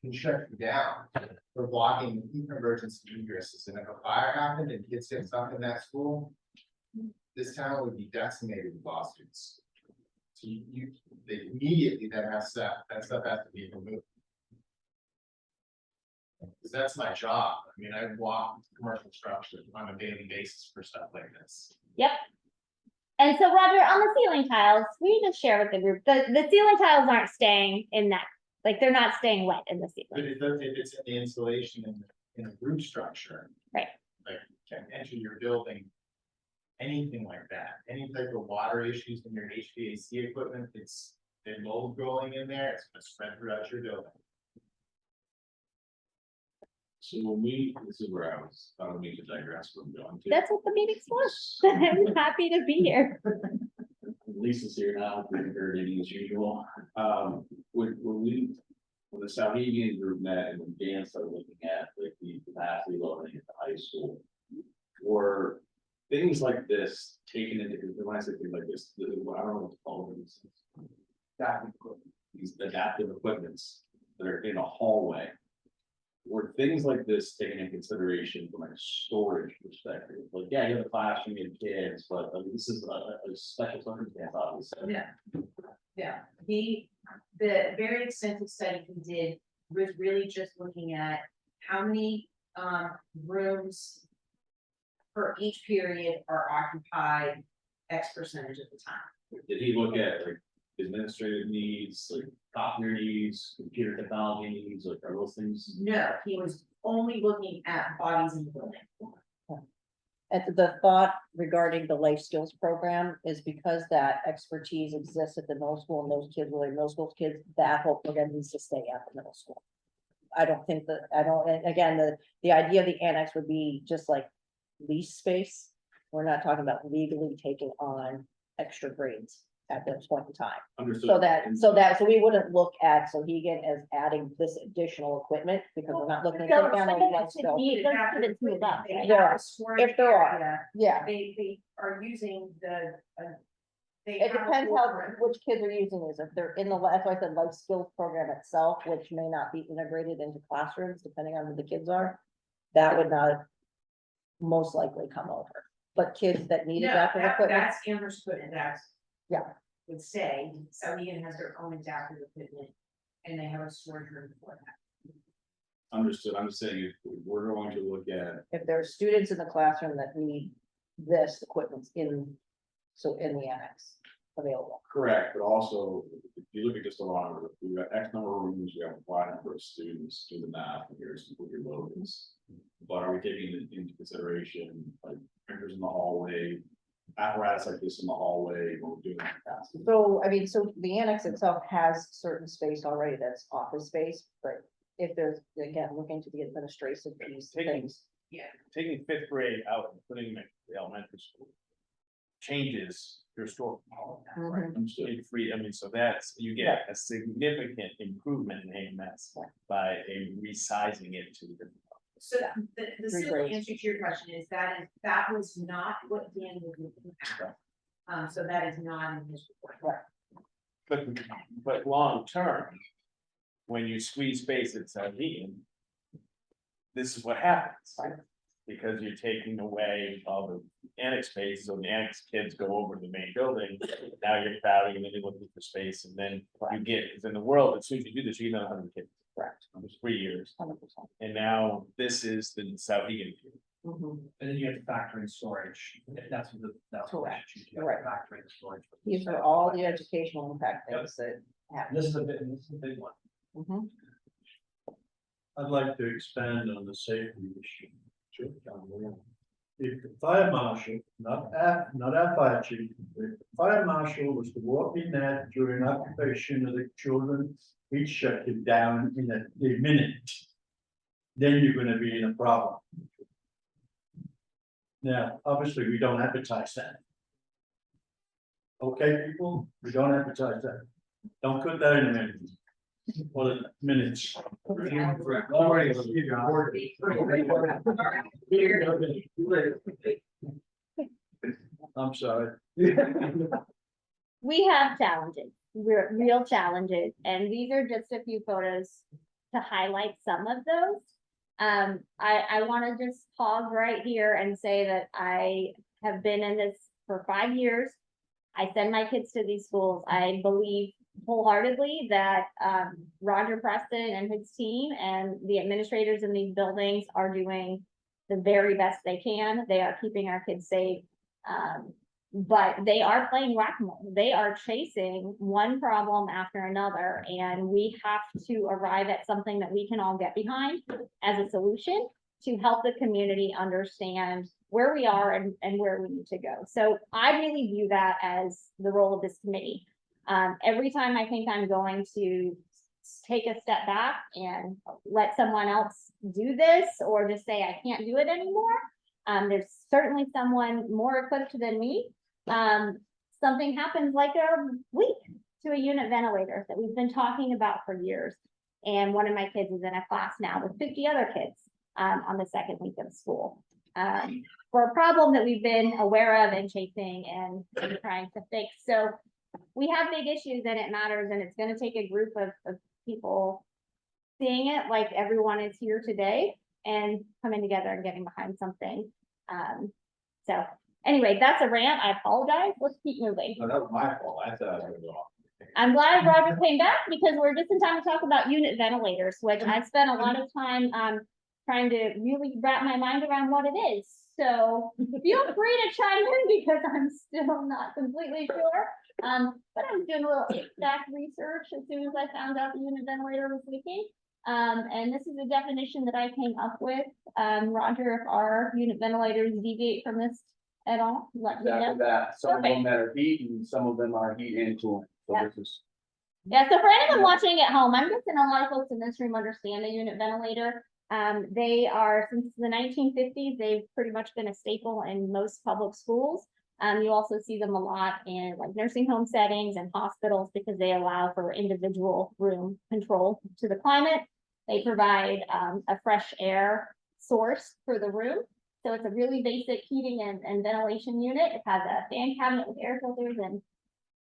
can shut you down for blocking emergency egresses. And if a fire happened and kids get stuck in that school, this town would be decimated with lawsuits. So they immediately that stuff has to be removed. Because that's my job. I mean, I walk commercial structures on a daily basis for stuff like this. Yep. And so Roger, on the ceiling tiles, we just share with the group, the ceiling tiles aren't staying in that, like, they're not staying wet in the But ceiling. if it's in the insulation in a roof structure. Right. Like, can enter your building. Anything like that, any type of water issues in your HVAC equipment, it's mold growing in there, it's gonna spread throughout your building. So this is where I don't mean to digress from going to. That's what the meeting's for. I'm happy to be here. Lisa's here now, we're coordinating as usual. When the Sarhegan group met and when Dan started looking at like the capacity loading at the high school. Were things like this taken into, when I say things like this, I don't know what to call them. These adaptive equipments that are in a hallway. Were things like this taken into consideration from a storage perspective? Like, yeah, you have a classroom, you have kids, but this is a special circumstance, obviously. Yeah, the very extensive study he did was really just looking at how many rooms for each period are occupied X percentage of the time. Did he look at like administrative needs, like copier needs, computer technology needs, like are those things? No, he was only looking at bodies in the building. And the thought regarding the life skills program is because that expertise exists at the middle school and those kids, really middle school kids, that whole program needs to stay at the middle school. And again, the idea of the annex would be just like lease space. We're not talking about legally taking on extra grades at this point in time. Understood. So we wouldn't look at Sarhegan as adding this additional equipment because we're not looking at. No, taking on some those of it life should skills. be- those students move up, They right? have There are, a storage if there are. area. Yeah, They are using the. They it have a depends floor. which kids are using this. If they're in that's why I said life skills program itself, which may not be integrated into classrooms, depending on who the kids are. That would not most likely come over, but kids that need No, adaptive equipment. that's Amherst equipment, that's. Yeah. Would say, Sarhegan has their own adaptive equipment, and they have a storage room for that. Understood. I'm saying if we're going to look at, If there are students in the classroom that need this equipment in the annex available. correct, but also if you look at just along, we've got X number of rooms, we have a wide number of students, do the math, and here's what your load is. But are we taking into consideration like sprinklers in the hallway, apparatus like this in the hallway, what we're doing in the past. So, I mean, so the annex itself has certain space already that's office space, but if there's, again, looking to the administrative piece, things. Taking fifth grade out and putting them in the elementary school. Changes your store. Mhm. In free, I mean, so that's, you get a significant improvement in AMS by resizing it to the. So the Three simple grades. answer to your question is that was not what Dan was looking at. So that is not in his report. But long term, when you squeeze space at Sarhegan, this is what happens. Because you're taking away all the annex space, so the annex kids go over to the main building, now you're crowding and then you're looking for space, and then you get, because in the world, as soon as you do this, you get 100 kids. Correct. There's 3 years, 100%. and now this is the Sarhegan view. Mhm. And then you have to factor in storage, that's what that's what Correct. you Right. Factor in storage. These are all the educational impact things that happen. This is a big one. Mhm. I'd like to expand on the safety issue. If the fire marshal, not our fire chief, if the fire marshal was to walk in there during occupation of the children, he'd shut it down in a minute. Then you're gonna be in a problem. Now, obviously, we don't advertise that. Okay, people, we don't advertise that. Don't put that in a minute. Or the minutes. I'm sorry. We have challenges, real challenges, and these are just a few photos to highlight some of those. I wanna just pause right here and say that I have been in this for 5 years. I send my kids to these schools. I believe wholeheartedly that, Roger Preston and his team and the administrators in these buildings are doing the very best they can. They are keeping our kids safe. But they are playing whack-a-mole. They are chasing one problem after another, and we have to arrive at something that we can all get behind as a solution to help the community understand where we are and where we need to go. So I really view that as the role of this committee. Every time I think I'm going to take a step back and let someone else do this, or just say I can't do it anymore, there's certainly someone more equipped than me. Something happens like a leak to a unit ventilator that we've been talking about for years. And one of my kids is in a class now with 50 other kids on the second week of school. For a problem that we've been aware of and chasing and trying to fix. So we have big issues and it matters, and it's going to take a group of people seeing it like everyone is here today and coming together and getting behind something. So anyway, that's a rant. I apologize. Let's keep moving. No, that was my fault, I thought I was gonna go off. I'm glad Roger came back because we're just in time to talk about unit ventilators, which I spent a lot of time trying to really wrap my mind around what it is. So feel free to chime in because I'm still not completely sure. But I was doing a little Hvac research as soon as I found out the unit ventilator was leaking. And this is a definition that I came up with. Roger, if our unit ventilators deviate from this at all, let me know. Exactly that, some of them Perfect. that are heat and some of them are heat and cooling, so Yeah. this is. Yeah, so for anyone watching at home, I'm guessing a lot of folks in this room understand a unit ventilator. They are, since the 1950s, they've pretty much been a staple in most public schools. You also see them a lot in like nursing home settings and hospitals because they allow for individual room control to the climate. They provide a fresh air source for the room. So it's a really basic heating and ventilation unit. It has a fan cabinet with air filters and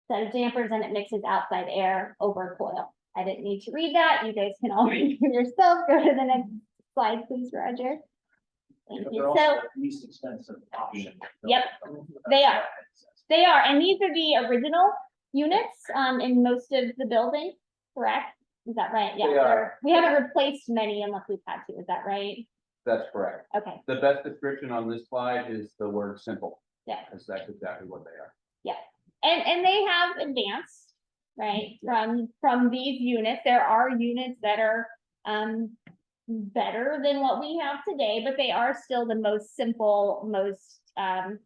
set of dampers, and it mixes outside air over a coil. I didn't need to read that. You guys can all read for yourself. Go to the next slide, please, Roger. Thank you. So Least expensive option. Yep, they are. They are, and these are the original units in most of the building, correct? Is that right? Yeah, They are. we haven't replaced many unless we've had to, is that right? That's correct. Okay, The best description on this slide is the word simple. Yeah. Because that's exactly what they are. and they have advanced, right, from these units. There are units that are better than what we have today, but they are still the most simple, most you know,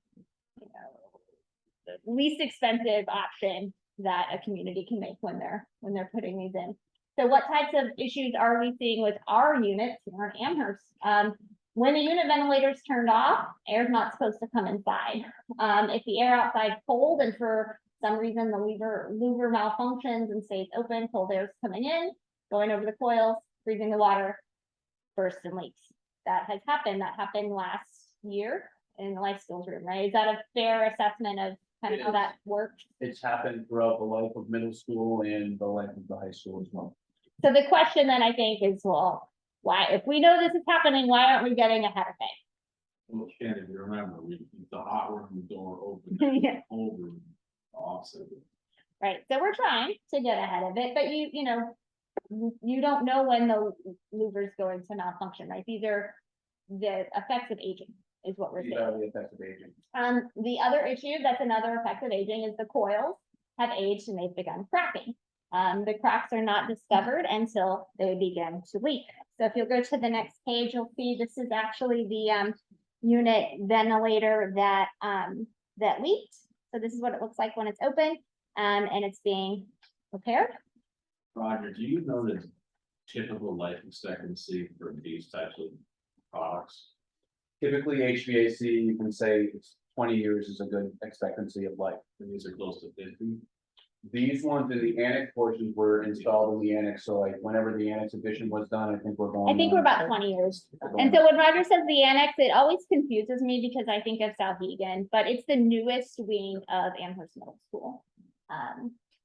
the least expensive option that a community can make when they're putting these in. So what types of issues are we seeing with our units here in Amherst? When the unit ventilator's turned off, air's not supposed to come inside. If the air outside's cold and for some reason the louver malfunctions and stays open, cold air's coming in, going over the coils, freezing the water, bursts and leaks. That has happened. That happened last year in the life skills room, right? Is that a fair assessment of kind of how that works? It's happened throughout the life of middle school and the life of the high school as well. So the question then I think is, well, why, if we know this is happening, why aren't we getting ahead of it? Well, Shannon, you remember, we keep the hot room door open, Yeah. cold room offset. Right, so we're trying to get ahead of it, but you know, you don't know when the louver's going to malfunction, right? These are the effects of aging is what we're These saying. are the effects of aging. The other issue that's another effect of aging is the coils have aged and they've begun cracking. The cracks are not discovered until they begin to leak. So if you'll go to the next page, you'll see this is actually the unit ventilator that that leaked. So this is what it looks like when it's open and it's being repaired. Roger, do you know the typical life expectancy for these types of products? Typically HVAC, you can say it's 20 years is a good expectancy of life. And these are close to 50. These ones in the annex portions were installed in the annex, so like whenever the annex edition was done, I think we're going. I think we're about 20 years. And so when Roger says the annex, it always confuses me because I think of Sarhegan, but it's the newest wing of Amherst Middle School.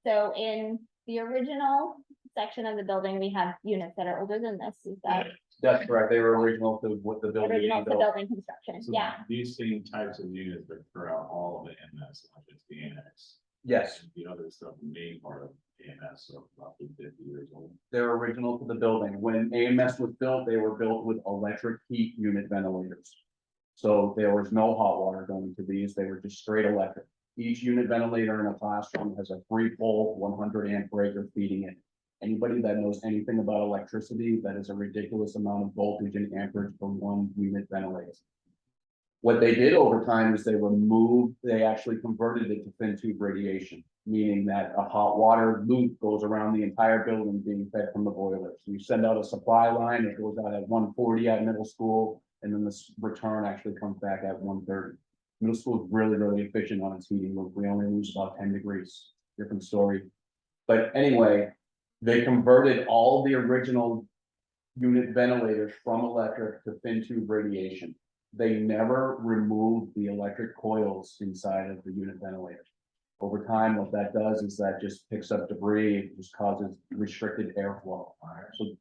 So in the original section of the building, we have units that are older than this. Is that That's correct, they were original to what the building. original being to built. building construction? So Yeah. these same types of units are throughout all of the MS, not just the annex. Yes, The other stuff, the main part of AMS, so roughly 50 years old. they're original to the building. When AMS was built, they were built with electric heat unit ventilators. So there was no hot water going to these, they were just straight electric. Each unit ventilator in a classroom has a 3-pole, 100 amp breaker feeding it. Anybody that knows anything about electricity, that is a ridiculous amount of voltage and amperage for one unit ventilator. What they did over time is they actually converted it to thin tube radiation, meaning that a hot water loop goes around the entire building being fed from the boilers. You send out a supply line, it goes out at 140 at middle school, and then the return actually comes back at 130. Middle school is really, really efficient on its heating loop. We only lose about 10 degrees, different story. But anyway, they converted all the original unit ventilators from electric to thin tube radiation. They never removed the electric coils inside of the unit ventilator. Over time, what that does is that just picks up debris, it just causes restricted airflow. So,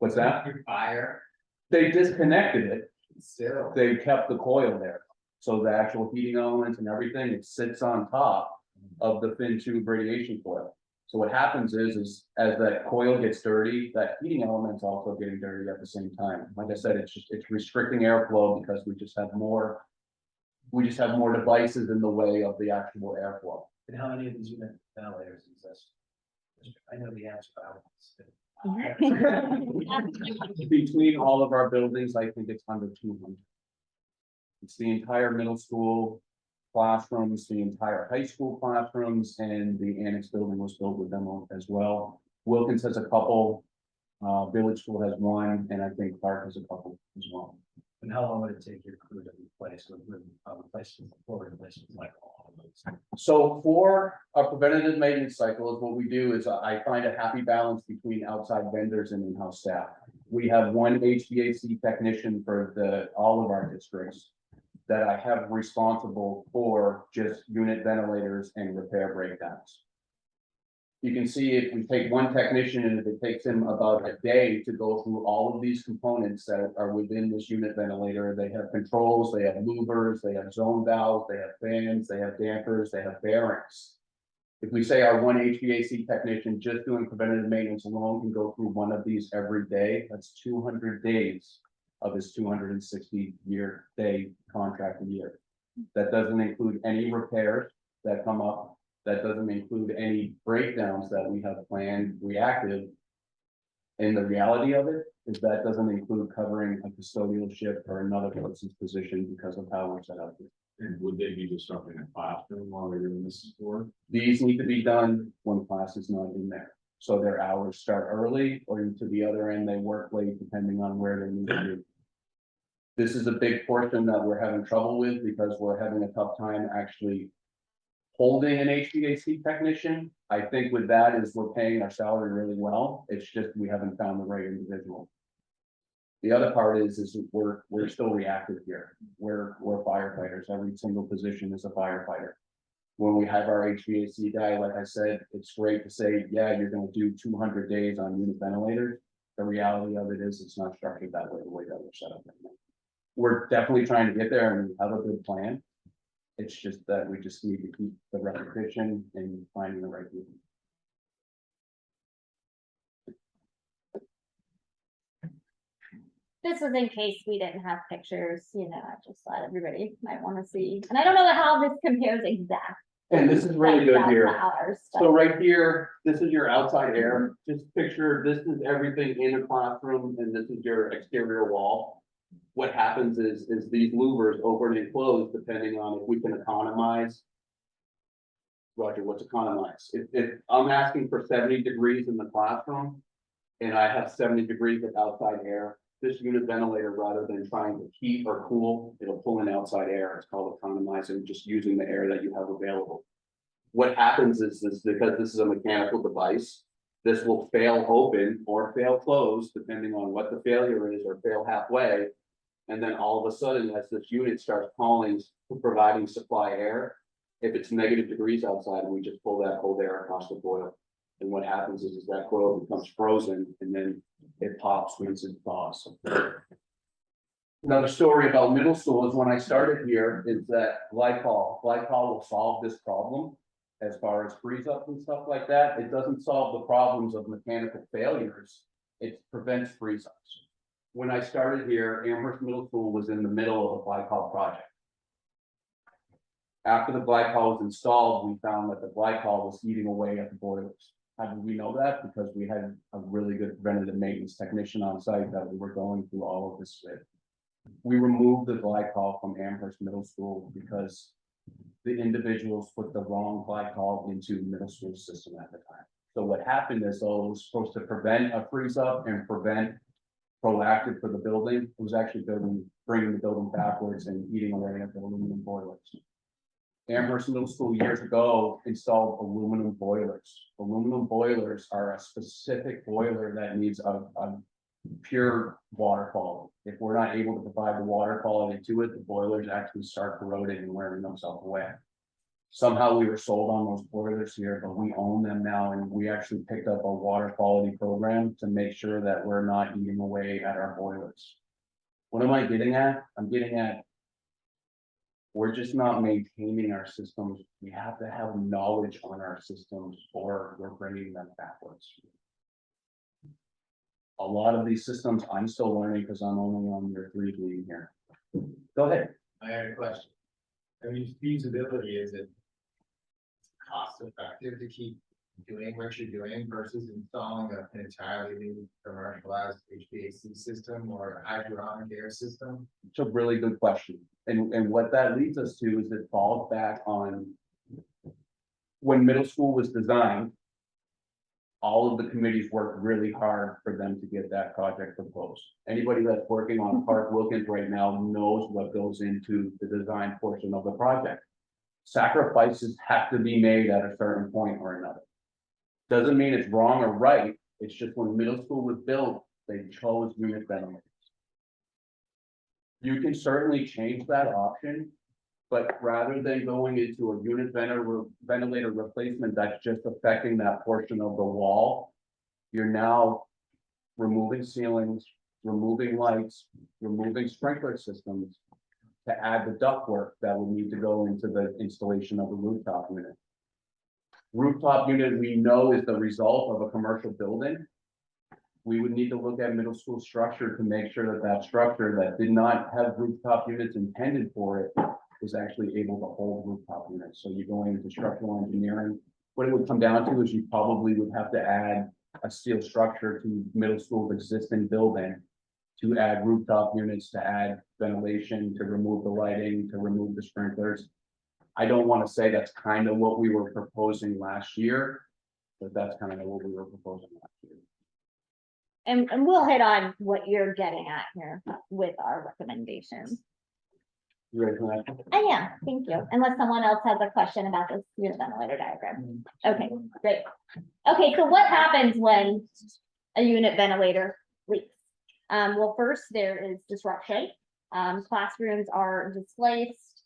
what's that? Fire, They disconnected it, still. they kept the coil there. So the actual heating elements and everything, it sits on top of the thin tube radiation coil. So what happens is as that coil gets dirty, that heating element's also getting dirty at the same time. Like I said, it's restricting airflow because we just have more devices in the way of the actual airflow. And how many of these unit ventilators exist? I know the answer, but I don't. Between all of our buildings, I think it's under 200. It's the entire middle school classrooms, the entire high school classrooms, and the annex building was built with them as well. Wilkins has a couple, Village School has one, and I think Clark has a couple as well. And how long would it take your crew to replace with replacement, full replacement like all of those? So for a preventative maintenance cycle is what we do is I find a happy balance between outside vendors and in-house staff. We have one HVAC technician for all of our districts that I have responsible for just unit ventilators and repair breakdowns. You can see if we take one technician and if it takes him about a day to go through all of these components that are within this unit ventilator, they have controls, they have louvers, they have zone valves, they have fans, they have dampers, they have bearings. If we say our one HVAC technician just doing preventative maintenance alone can go through one of these every day, that's 200 days of his 260 day contract a year. That doesn't include any repairs that come up. That doesn't include any breakdowns that we have planned reactive. And the reality of it is that doesn't include covering a custodialship or another person's position because of how we're set up here. And would they be disrupting a classroom while they're doing this work? These need to be done when class is not in there. So their hours start early, or to the other end, they work late depending on where they need to be. This is a big portion that we're having trouble with because we're having a tough time actually holding an HVAC technician. I think with that is we're paying our salary really well. It's just we haven't found the right individual. The other part is we're still reactive here. We're firefighters. Every single position is a firefighter. When we have our HVAC guy, like I said, it's great to say, yeah, you're gonna do 200 days on unit ventilators. The reality of it is it's not structured that way, the way that we're set up right now. We're definitely trying to get there and we have a good plan. It's just that we just need to keep the repetition and finding the right people. This was in case we didn't have pictures, you know, I just thought everybody might wanna see, and I don't know how this compares exactly. And this is really good here. Ours, So right here, this is your outside air. Just picture, this is everything in a classroom and this is your exterior wall. What happens is these louvers open and close depending on if we can economize. Roger, what's economize? If I'm asking for 70 degrees in the classroom and I have 70 degrees of outside air, this unit ventilator, rather than trying to heat or cool, it'll pull in outside air. It's called economizing, just using the air that you have available. What happens is because this is a mechanical device, this will fail open or fail closed, depending on what the failure is, or fail halfway. And then all of a sudden, as this unit starts calling, providing supply air, if it's negative degrees outside, we just pull that cold air across the coil. And what happens is that coil becomes frozen and then it pops once it thaws. Another story about middle school is when I started here is that glycol will solve this problem as far as freeze up and stuff like that. It doesn't solve the problems of mechanical failures. It prevents freeze ups. When I started here, Amherst Middle School was in the middle of a glycol project. After the glycol was installed, we found that the glycol was eating away at the boilers. How did we know that? Because we had a really good preventative maintenance technician on site that we were going through all of this with. We removed the glycol from Amherst Middle School because the individuals put the wrong glycol into middle school system at the time. So what happened is, though, it was supposed to prevent a freeze up and prevent proactive for the building. It was actually bringing the building backwards and eating away at the aluminum boilers. Amherst Middle School years ago installed aluminum boilers. Aluminum boilers are a specific boiler that needs a pure water quality. If we're not able to provide the water quality to it, the boilers actually start corroding and wearing themselves away. Somehow we were sold on those boilers here, but we own them now, and we actually picked up a water quality program to make sure that we're not eating away at our boilers. What am I getting at? I'm getting at we're just not maintaining our systems. We have to have knowledge on our systems or we're bringing them backwards. A lot of these systems I'm still learning because I'm only on year 3 being here. Go ahead. I had a question. I mean, feasibility, is it cost effective to keep doing what you're doing versus installing an entirely new commercialized HVAC system or hydronic air system? It's a really good question. And what that leads us to is it falls back on when middle school was designed, all of the committees worked really hard for them to get that project proposed. Anybody that's working on Park Wilkins right now knows what goes into the design portion of the project. Sacrifices have to be made at a certain point or another. Doesn't mean it's wrong or right. It's just when middle school was built, they chose unit ventilators. You can certainly change that option, but rather than going into a unit ventilator replacement that's just affecting that portion of the wall, you're now removing ceilings, removing lights, removing sprinkler systems to add the ductwork that would need to go into the installation of a rooftop unit. Rooftop unit, we know, is the result of a commercial building. We would need to look at middle school structure to make sure that that structure that did not have rooftop units intended for it is actually able to hold rooftop units. So you're going into structural engineering. What it would come down to is you probably would have to add a steel structure to middle school's existing building to add rooftop units, to add ventilation, to remove the lighting, to remove the sprinklers. I don't want to say that's kind of what we were proposing last year, but that's kind of what we were proposing last year. And we'll hit on what you're getting at here with our recommendations. You ready for that? I am, thank you, unless someone else has a question about this unit ventilator diagram. Okay, great. Okay, so what happens when a unit ventilator leaks? Well, first there is disruption. Classrooms are displaced.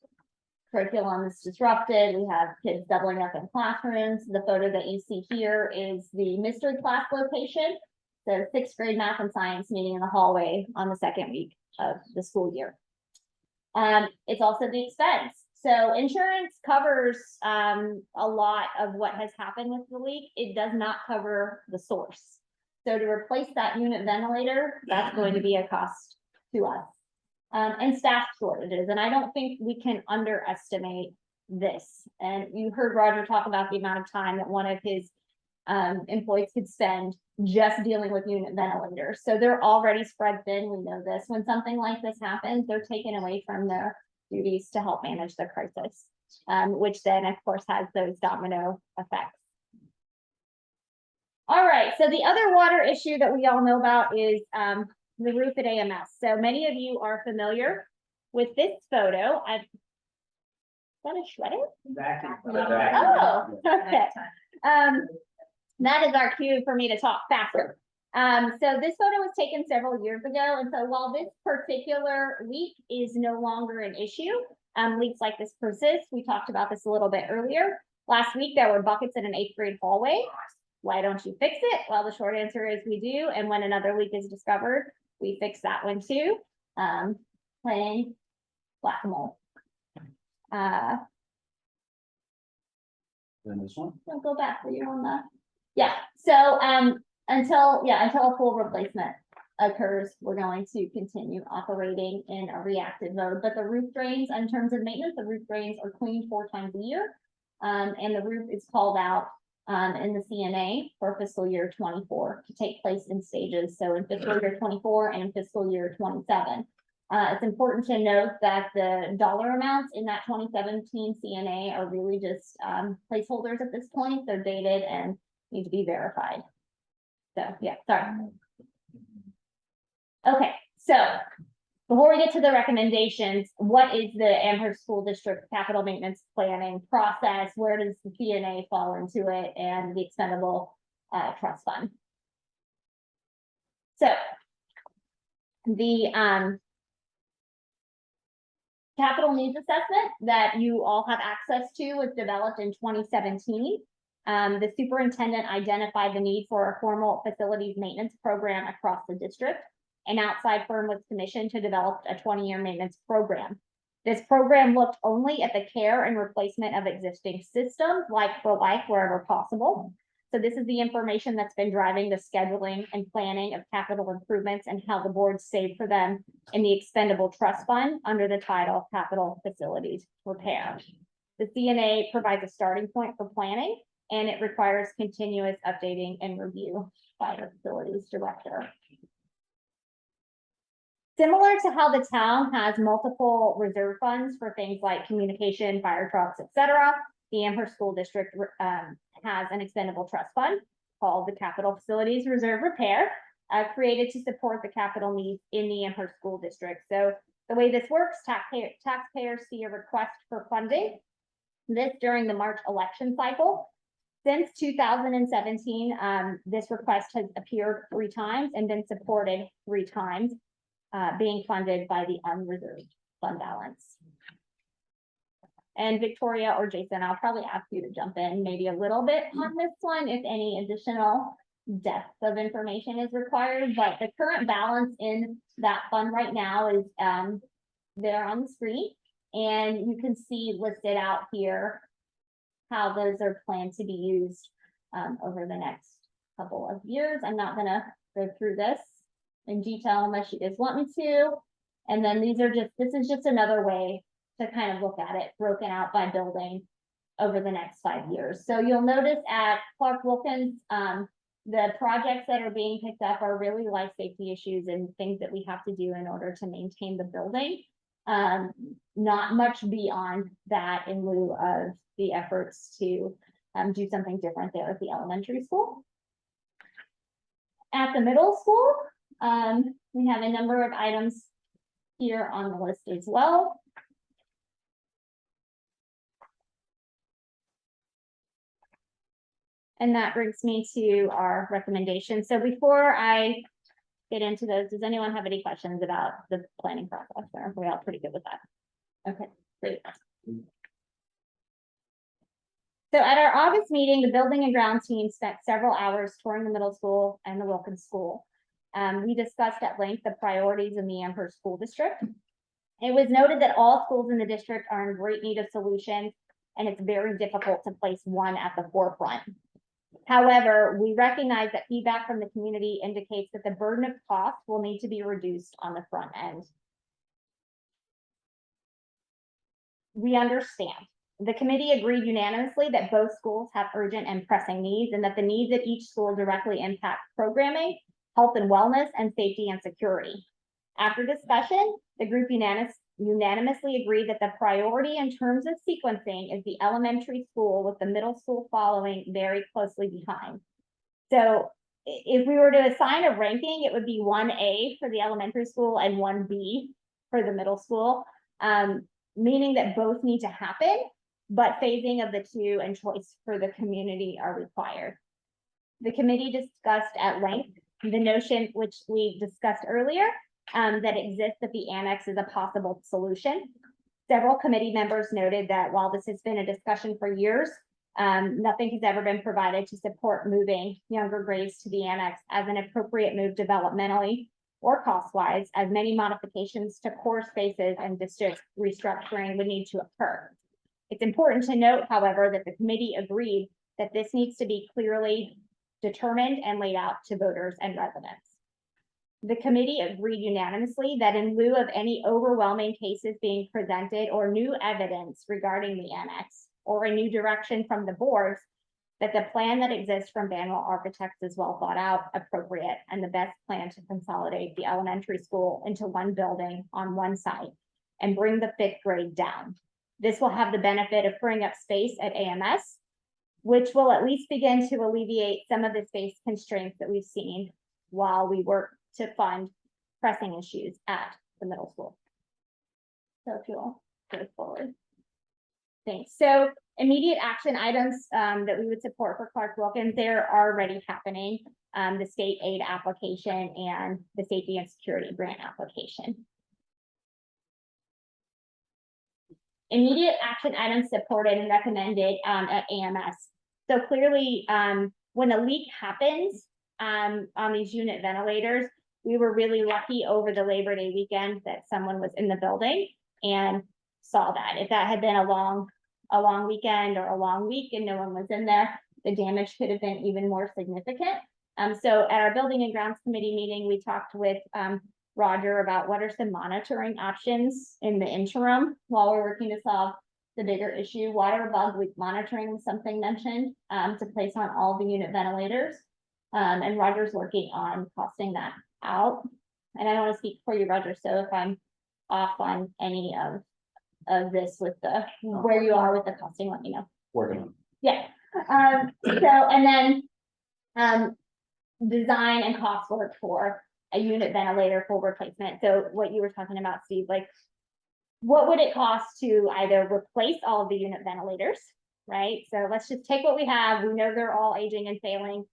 Curriculum is disrupted. We have kids doubling up in classrooms. The photo that you see here is the mystery class location. The 6th grade math and science meeting in the hallway on the 2nd week of the school year. It's also the expense. So insurance covers a lot of what has happened with the leak. It does not cover the source. So to replace that unit ventilator, that's going to be a cost to us. And staff shortages, and I don't think we can underestimate this. And you heard Roger talk about the amount of time that one of his employees could spend just dealing with unit ventilators. So they're already spread thin. We know this. When something like this happens, they're taken away from their duties to help manage the crisis, which then, of course, has those domino effects. All right, so the other water issue that we all know about is the roof at AMS. So many of you are familiar with this photo. Is that a shredder? Oh, okay. That is our cue for me to talk faster. So this photo was taken several years ago. And so while this particular leak is no longer an issue, leaks like this persist. We talked about this a little bit earlier. Last week, there were buckets in an 8th grade hallway. Why don't you fix it? Well, the short answer is we do. And when another leak is discovered, we fix that one too. Playing whack-a-mole. Then this one. I'll go back for you on that. Yeah, so until a full replacement occurs, we're going to continue operating in a reactive mode. But the roof drains, in terms of maintenance, the roof drains are cleaned 4 times a year. And the roof is called out in the CNA for fiscal year 24 to take place in stages. So in fiscal year 24 and fiscal year 27. It's important to note that the dollar amounts in that 2017 CNA are really just placeholders at this point. They're dated and need to be verified. So yeah, sorry. Okay, so before we get to the recommendations, what is the Amherst School District capital maintenance planning process? Where does the CNA fall into it, and the expendable trust fund? So the capital needs assessment that you all have access to was developed in 2017. The superintendent identified the need for a formal facilities maintenance program across the district. An outside firm was commissioned to develop a 20-year maintenance program. This program looked only at the care and replacement of existing systems like Hvac wherever possible. So this is the information that's been driving the scheduling and planning of capital improvements and how the board saved for them in the expendable trust fund under the title Capital Facilities Repair. The CNA provides a starting point for planning, and it requires continuous updating and review by the facilities director. Similar to how the town has multiple reserve funds for things like communication, fire trucks, etc., the Amherst School District has an expendable trust fund called the Capital Facilities Reserve Repair, created to support the capital needs in the Amherst School District. So the way this works, taxpayers see a request for funding. This during the March election cycle. Since 2017, this request has appeared 3 times and been supported 3 times, being funded by the unreserved fund balance. And Victoria or Jason, I'll probably ask you to jump in maybe a little bit on this one if any additional depth of information is required, but the current balance in that fund right now is there on the screen, and you can see listed out here how those are planned to be used over the next couple of years. I'm not gonna go through this in detail unless you guys want me to. And then this is just another way to kind of look at it, broken out by building over the next 5 years. So you'll notice at Clark Wilkins, The projects that are being picked up are really life safety issues and things that we have to do in order to maintain the building. Not much beyond that in lieu of the efforts to do something different there at the elementary school. At the middle school, we have a number of items here on the list as well. And that brings me to our recommendation. So before I get into those, does anyone have any questions about the planning process? Or are we all pretty good with that? Okay, great. So at our August meeting, the building and ground team spent several hours touring the middle school and the Wilkins school. We discussed at length the priorities in the Amherst School District. It was noted that all schools in the district are in great need of solutions, and it's very difficult to place one at the forefront. However, we recognize that feedback from the community indicates that the burden of cost will need to be reduced on the front end. We understand. The committee agreed unanimously that both schools have urgent and pressing needs, and that the needs at each school directly impact programming, health and wellness, and safety and security. After discussion, the group unanimously agreed that the priority in terms of sequencing is the elementary school, with the middle school following very closely behind. So if we were to assign a ranking, it would be 1A for the elementary school and 1B for the middle school, meaning that both need to happen, but phasing of the two and choice for the community are required. The committee discussed at length the notion, which we discussed earlier, that exists that the annex is a possible solution. Several committee members noted that while this has been a discussion for years, nothing has ever been provided to support moving younger grades to the annex as an appropriate move developmentally or cost-wise, as many modifications to core spaces and district restructuring would need to occur. It's important to note, however, that the committee agreed that this needs to be clearly determined and laid out to voters and residents. The committee agreed unanimously that in lieu of any overwhelming cases being presented or new evidence regarding the annex or a new direction from the boards, that the plan that exists from Banwell Architects is well thought out, appropriate, and the best plan to consolidate the elementary school into one building on one site and bring the 5th grade down. This will have the benefit of freeing up space at AMS, which will at least begin to alleviate some of the space constraints that we've seen while we work to fund pressing issues at the middle school. So if you'll go forward. Thanks. So immediate action items that we would support for Clark Wilkins, they're already happening. The state aid application and the safety and security grant application. Immediate action items supported and recommended at AMS. So clearly, when a leak happens on these unit ventilators, we were really lucky over the Labor Day weekend that someone was in the building and saw that. If that had been a long weekend or a long week and no one was in there, the damage could have been even more significant. So at our Building and Grounds Committee meeting, we talked with Roger about what are some monitoring options in the interim while we're working to solve the bigger issue. Water bug leak monitoring was something mentioned to place on all the unit ventilators. And Roger's working on costing that out. And I don't want to speak for you, Roger, so if I'm off on any of this with the where you are with the costing, let me know. Working on. Yeah. So and then design and cost work for a unit ventilator full replacement. So what you were talking about, Steve, like what would it cost to either replace all of the unit ventilators, right? So let's just take what we have. We know they're all aging and failing.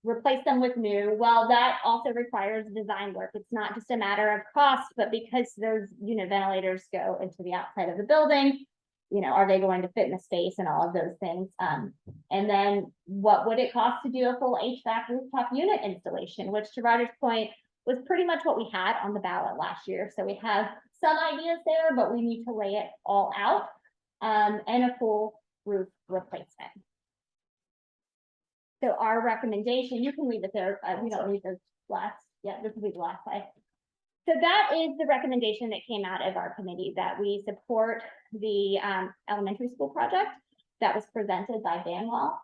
Replace them with new. Well, that also requires design work. It's not just a matter of cost, but because those unit ventilators go into the outside of the building, you know, are they going to fit in the space and all of those things? And then what would it cost to do a full HVAC rooftop unit installation, which to Roger's point was pretty much what we had on the ballot last year. So we have some ideas there, but we need to lay it all out, and a full roof replacement. So our recommendation, you can leave it there. We don't need the last. Yeah, this will be the last slide. So that is the recommendation that came out of our committee, that we support the elementary school project that was presented by Banwell.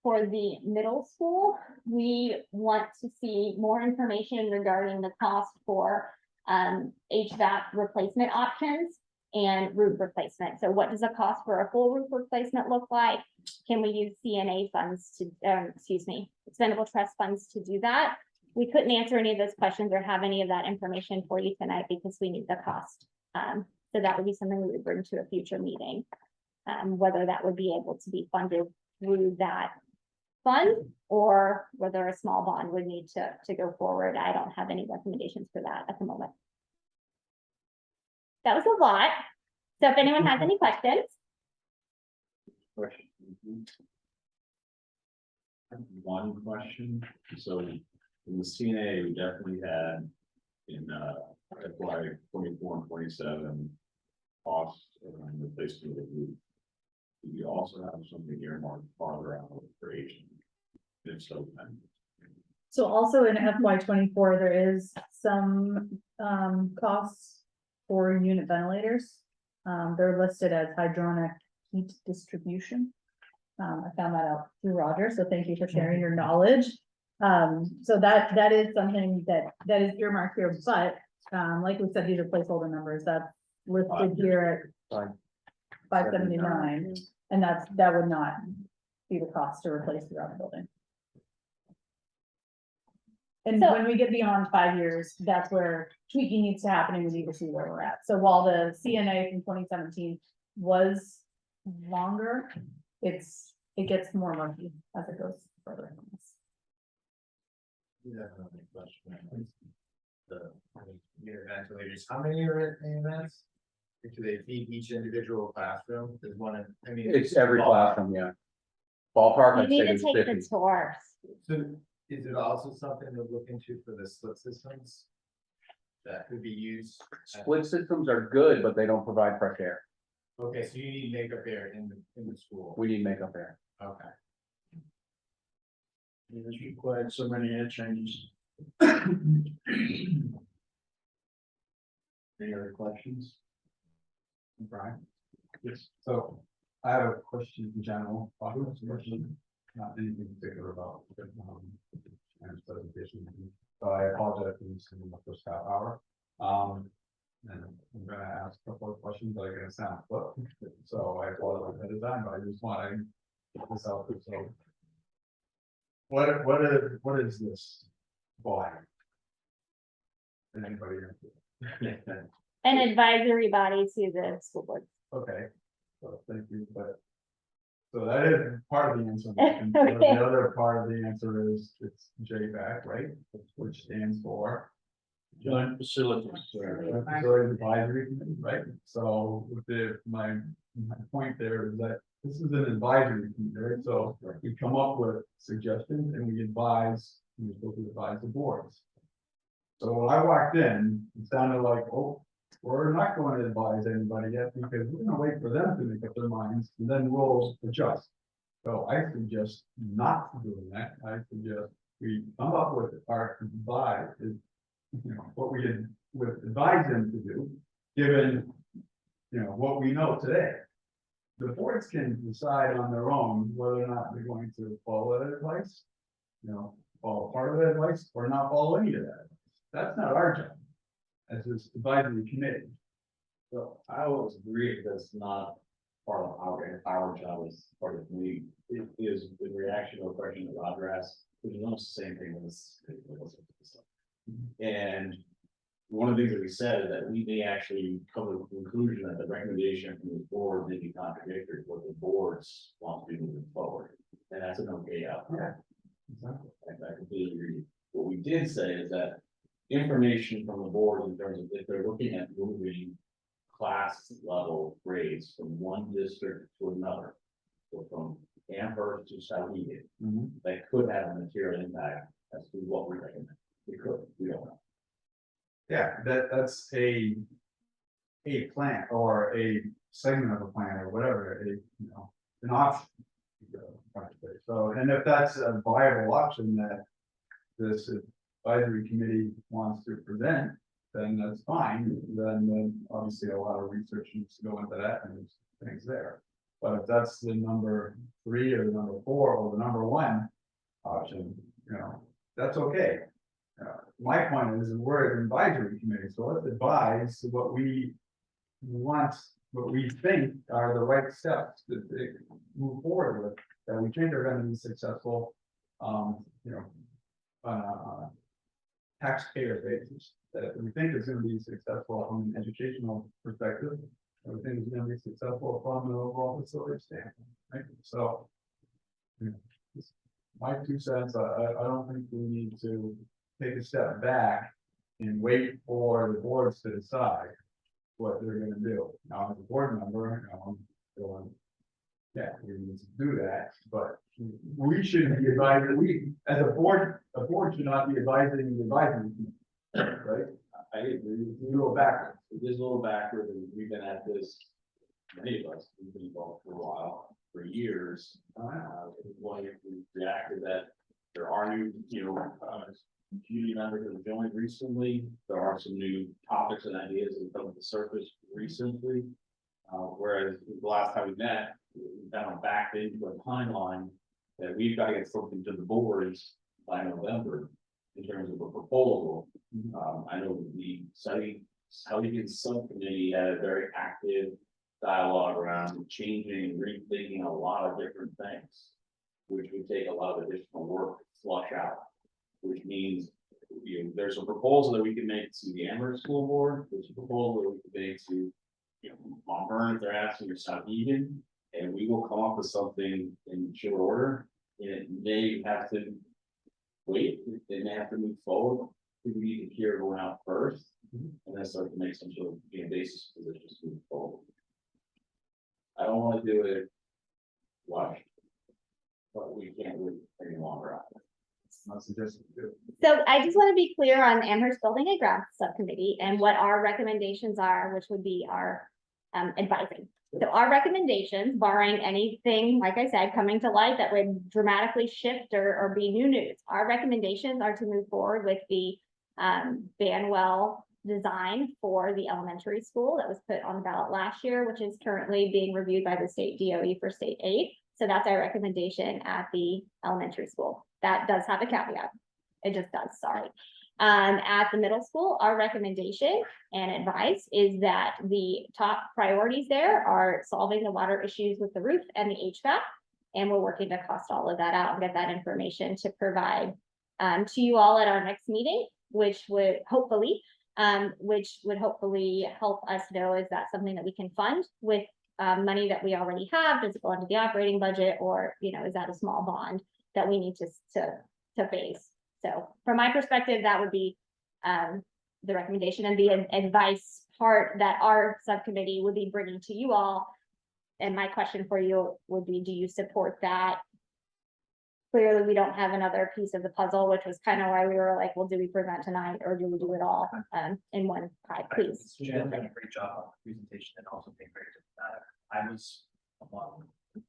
for the middle school, we want to see more information regarding the cost for HVAC replacement options and roof replacement. So what does the cost for a full roof replacement look like? Can we use CNA funds to, expendable trust funds to do that? We couldn't answer any of those questions or have any of that information for you tonight because we need the cost. So that would be something we would bring to a future meeting. Whether that would be able to be funded through that fund or whether a small bond would need to go forward. I don't have any recommendations for that at the moment. That was a lot. So if anyone has any questions. Question. One question, so in the CNA, we definitely had in FY 24 and 27 costs around replacement of the roof. Do we also have something earmarked farther out for Asian? If so, then. So also in FY 24, there is some costs for unit ventilators. They're listed as hydronic heat distribution. I found that out through Roger, so thank you for sharing your knowledge. So that is something that is earmarked here, but like we said, these are placeholder numbers that's listed here at 579, and that would not be the cost to replace throughout the building. And So- when we get beyond 5 years, that's where tweaking needs to happen and we need to see where we're at. So while the CNA from 2017 was longer, it gets more murky as it goes further. Yeah, another question. The unit ventilators, how many are in events? Do they feed each individual classroom? There's one, I mean. It's every classroom, yeah. Ballpark, You I'd need say to there's take 50. the tours. So is it also something to look into for the split systems? That could be used? Split systems are good, but they don't provide fresh air. Okay, so you need makeup air in the school. We need makeup air. Okay. It's required so many air changes. Any other questions? Brian? Yes, so I have a question in general, obviously, not anything particular about Aaron's presentation. So I apologize for missing the first half hour. And I'm gonna ask a couple of questions that are gonna sound flip, so I apologize ahead of time, but I just want to get this out there, so. What is this body? Did anybody? An advisory body to the school board. Okay, so thank you, but. So that is part of the answer. And Okay. The other part of the answer is it's Hvac, right, which stands for. Joint Facilities. Facilities Advisory Committee, right? So with my point there is that this is an advisory committee, right? So we come up with suggestions and we advise, we're supposed to advise the boards. So when I walked in, it sounded like, oh, we're not going to advise anybody yet because we're gonna wait for them to make up their minds and then we'll adjust. So I suggest not doing that. I suggest we come up with our advice, what we would advise them to do, given, what we know today. The boards can decide on their own whether or not they're going to follow that advice, follow part of that advice or not follow any of that. That's not our job as this advisory committee. So I always agree that that's not part of our job as part of the committee. It is the reaction to a question that Roger asked, which is almost the same thing as. And one of the things that we said is that we may actually come to the conclusion that the recommendation from the board may be contradictory to what the boards want to do moving forward. And that's an okay outcome. Exactly. I completely agree. What we did say is that information from the board in terms of if they're looking at moving class level grades from one district to another, so from Amherst to Sarhegan, that could have a material impact as to what we recommend. We could, we don't know. Yeah, that's a plan or a segment of a plan or whatever, an option. So, and if that's a viable option that this advisory committee wants to present, then that's fine. Then obviously a lot of research needs to go into that and there's things there. But if that's the number 3 or the number 4 or the number 1 option, you know, that's okay. My point is, we're an advisory committee, so let's advise what we want, what we think are the right steps to move forward with, that we think are gonna be successful, you know, on a taxpayer basis, that we think is gonna be successful from an educational perspective, and we think is gonna be successful from an overall facility standpoint, right? So, you know, just my 2 cents, I don't think we need to take a step back and wait for the boards to decide what they're gonna do. Now, as a board member, going, yeah, we need to do that, but we shouldn't be advising, as a board should not be advising the advisory committee, right? I agree. We go backwards. It is a little backward, and we've been at this, many of us, we've been involved for a while, for years. When we reacted that there are new, community members that have joined recently, there are some new topics and ideas that have come to the surface recently. Whereas the last time we met, we kind of backed into a timeline that we've got to get something to the boards by November in terms of a proposal. I know the Sarhegan subcommittee had a very active dialogue around changing, rethinking a lot of different things, which would take a lot of additional work to flush out, which means there's a proposal that we can make to the Amherst School Board, there's a proposal that we can make to Mount Vernon if they're asking, or Sarhegan, and we will come up with something in short order, and it may have to wait, they may have to move forward. We need to hear going out first, and then start to make some sort of basis positions to move forward. I don't want to do it rushed, but we can't wait any longer on it. Not suggesting to do it. So I just want to be clear on Amherst Building and Grounds Subcommittee and what our recommendations are, which would be our advising. So our recommendations, barring anything, like I said, coming to light that would dramatically shift or be new news, our recommendations are to move forward with the Banwell design for the elementary school that was put on the ballot last year, which is currently being reviewed by the state DOE for state aid. So that's our recommendation at the elementary school. That does have a caveat. It just does, sorry. At the middle school, our recommendation and advice is that the top priorities there are solving the water issues with the roof and the HVAC. And we're working to cost all of that out and get that information to provide to you all at our next meeting, which would hopefully help us know, is that something that we can fund with money that we already have? Does it go into the operating budget, or is that a small bond that we need to face? So from my perspective, that would be the recommendation and the advice part that our subcommittee would be bringing to you all. And my question for you would be, do you support that? Clearly, we don't have another piece of the puzzle, which was kind of why we were like, well, do we present tonight or do we do it all in one pie, please? Jen did a great job on the presentation and also being very diplomatic. I was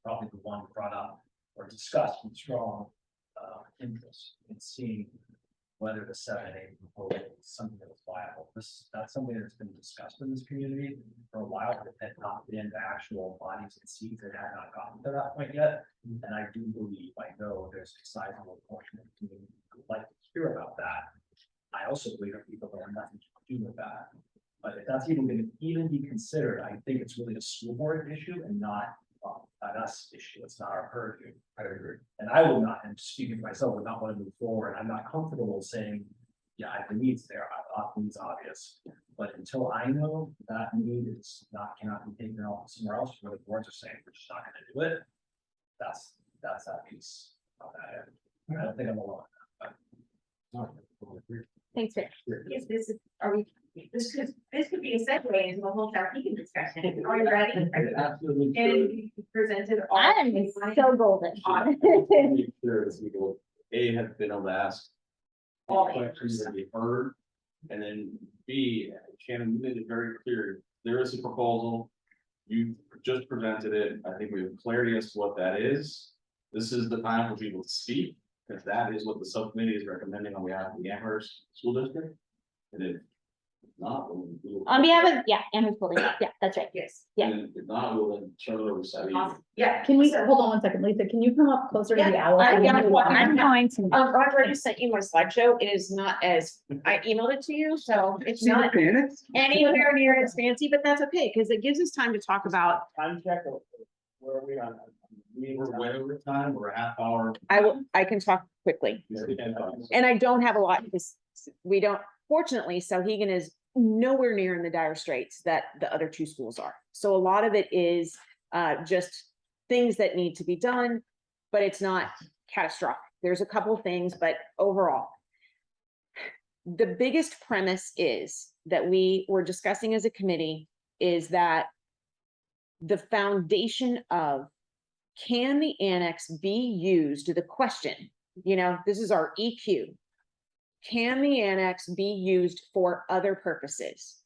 probably the one brought up or discussed with strong interest in seeing whether the 7A proposal is something that was viable. That's something that's been discussed in this community for a while, but it had not been the actual bodies and seats. It had not gotten to that point yet. And I do believe, I know there's a sizable portion of the community who would like to hear about that. I also believe that people don't have nothing to do with that. But if that's even going to be considered, I think it's really a school board issue and not an us issue. It's not our purview. I agree. And I will not, and speaking for myself, would not want to move forward. I'm not comfortable saying, yeah, the need's there. I thought the need's obvious. But until I know that need is cannot be taken off somewhere else, where the boards are saying we're just not going to do it. That's that piece of that. I don't think I'm alone. Thanks, Rick. Yes, this could be a segue into the whole Sarhegan discussion. Are you ready? Absolutely. And you presented all. I'm so golden. People, A, have been able to ask all questions that we heard, and then B, Shannon made it very clear, there is a proposal. You just presented it. I think we have clarity as to what that is. This is the time for people to speak, because that is what the subcommittee is recommending on behalf of the Amherst School District. And if Not, we'll do it. On behalf of, yeah, Amherst Building, yeah, that's right. Yes. Yeah. And if not, we'll then turn it over to Sally. Awesome. Yeah. Can we, hold on one second, Lisa, can you come up closer to the Yeah, owl? I'm going to. Roger, I just sent you my slideshow. It is not as, I emailed it to you, so it's not anywhere near as fancy, but that's okay, because it gives us time to talk about. Time check, or where are we on? We're way over time, we're a half hour. I can talk quickly. And I don't have a lot, because we don't, fortunately, Sarhegan is nowhere near in the dire straits that the other two schools are. So a lot of it is just things that need to be done, but it's not catastrophic. There's a couple of things, but overall, the biggest premise is that we were discussing as a committee is that the foundation of, can the annex be used, the question, you know, this is our EQ. Can the annex be used for other purposes?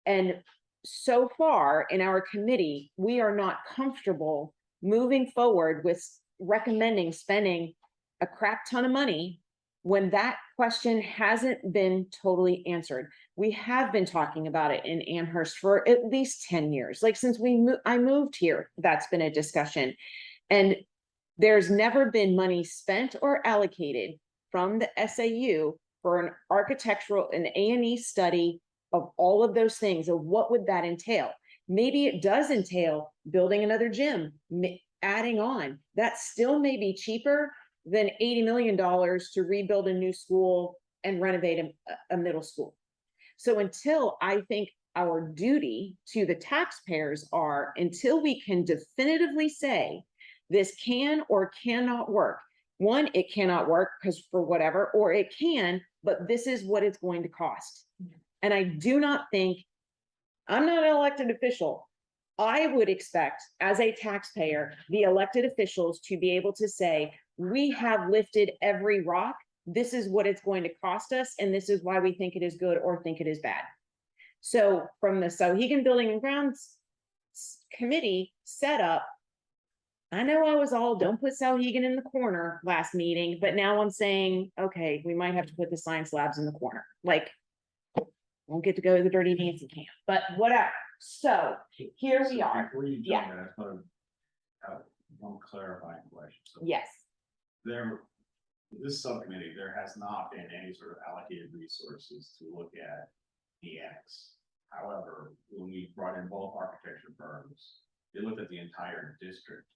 And so far in our committee, we are not comfortable moving forward with recommending spending a crap ton of money when that question hasn't been totally answered. We have been talking about it in Amherst for at least 10 years. Like since I moved here, that's been a discussion. And there's never been money spent or allocated from the SAU for an architectural, an A&E study of all of those things. Of what would that entail? Maybe it does entail building another gym, adding on. That still may be cheaper than $80 million to rebuild a new school and renovate a middle school. So until, I think our duty to the taxpayers are, until we can definitively say this can or cannot work. One, it cannot work because for whatever, or it can, but this is what it's going to cost. And I do not think, I'm not an elected official. I would expect as a taxpayer, the elected officials to be able to say, we have lifted every rock. This is what it's going to cost us. And this is why we think it is good or think it is bad. So from the Sarhegan Building and Grounds Committee set up, I know I was all, don't put Sarhegan in the corner last meeting, but now I'm saying, okay, we might have to put the science labs in the corner. Like, won't get to go to the dirty dancing camp, but whatever. So here we are. Before you Yeah. jump in, I just want to have one clarifying question. So Yes. This subcommittee, there has not been any sort of allocated resources to look at the annex. However, when we brought in both architecture firms, they looked at the entire district.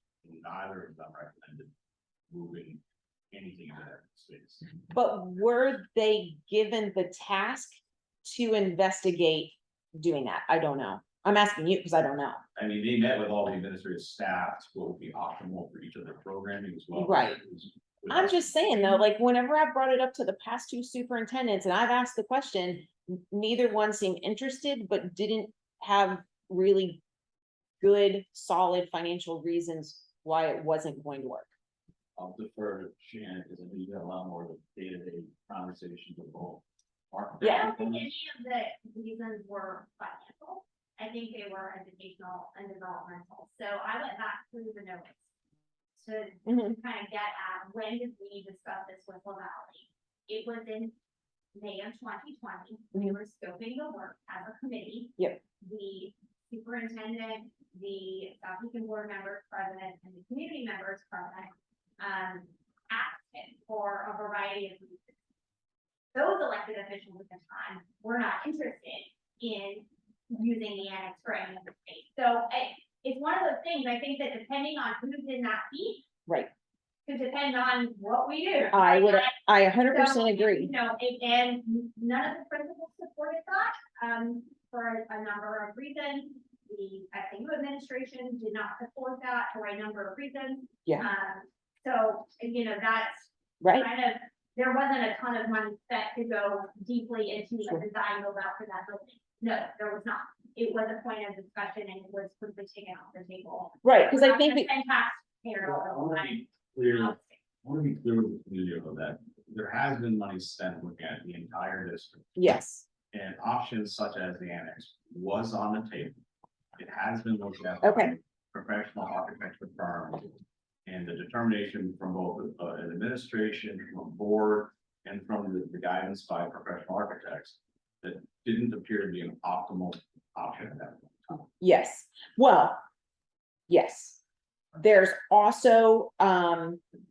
Neither of them recommended moving anything into that space. But were they given the task to investigate doing that? I don't know. I'm asking you because I don't know. I mean, they met with all the administrative staff, what would be optimal for each of their programming as well. Right. I'm just saying though, like whenever I brought it up to the past two superintendents and I've asked the question, neither one seemed interested, but didn't have really good, solid financial reasons why it wasn't going to work. I'll defer to Shannon because I know you got a lot more of the day-to-day conversations with both. I don't think any of the reasons were financial. I think they were educational and developmental. So I went back through the notes to kind of get at, when did we discuss this with La Valley? It was in May of 2020. We were scoping the work as a committee. Yep. The superintendent, the Sarhegan board members, president, and the community members, president, asked for a variety of reasons. Those elected officials at the time were not interested in using the annex for any other space. So it's one of those things, I think that depending on who's in that seat. Right. Could depend on what we do. I 100% So, agree. You know, and none of the principals supported that, for a number of reasons. The SAU administration did not support that for a number of reasons. Yeah. So, you know, that's Right. kind of, there wasn't a ton of money spent to go deeply into Sure. a design build out for that building. No, there was not. It was a point of discussion and it was quickly taken off the table. Right, because I We're think not we, gonna spend taxpayer I dollars want to be clear, I want to be clear with the community about that. There has been money spent looking at the entire district. yes, And options such as the annex was on the table. It has been looked at. Okay. by professional architecture firms. And the determination from both an administration, from a board, and from the guidance by professional architects that didn't appear to be an optimal option at that point. Yes, well, yes. There's also,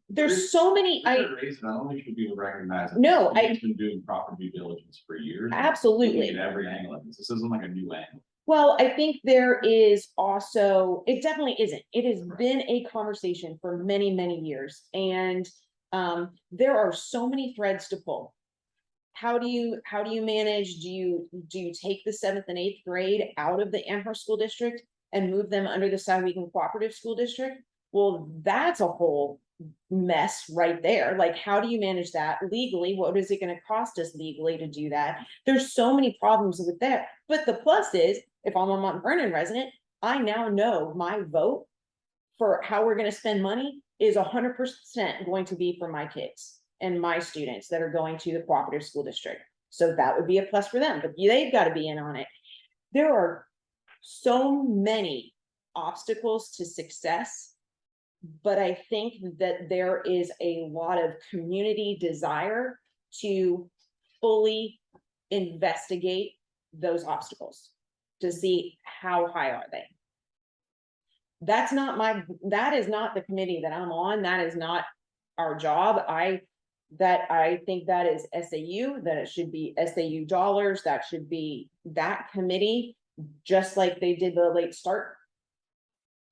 there's so many, Not only should we recognize. that No, He's been doing proper due diligence for years. absolutely. Looking at every angle of this. This isn't like a new angle. Well, I think there is also, it definitely isn't. It has been a conversation for many, many years, and there are so many threads to pull. How do you manage, do you take the 7th and 8th grade out of the Amherst School District and move them under the Sarhegan Cooperative School District? Well, that's a whole mess right there. Like, how do you manage that legally? What is it gonna cost us legally to do that? There's so many problems with that, but the plus is, if I'm a Mount Vernon resident, I now know my vote for how we're gonna spend money is 100% going to be for my kids and my students that are going to the cooperative school district. So that would be a plus for them, but they've got to be in on it. There are so many obstacles to success, but I think that there is a lot of community desire to fully investigate those obstacles to see how high are they. That is not the committee that I'm on. That is not our job. I think that is SAU, that it should be SAU dollars, that should be that committee, just like they did the late start.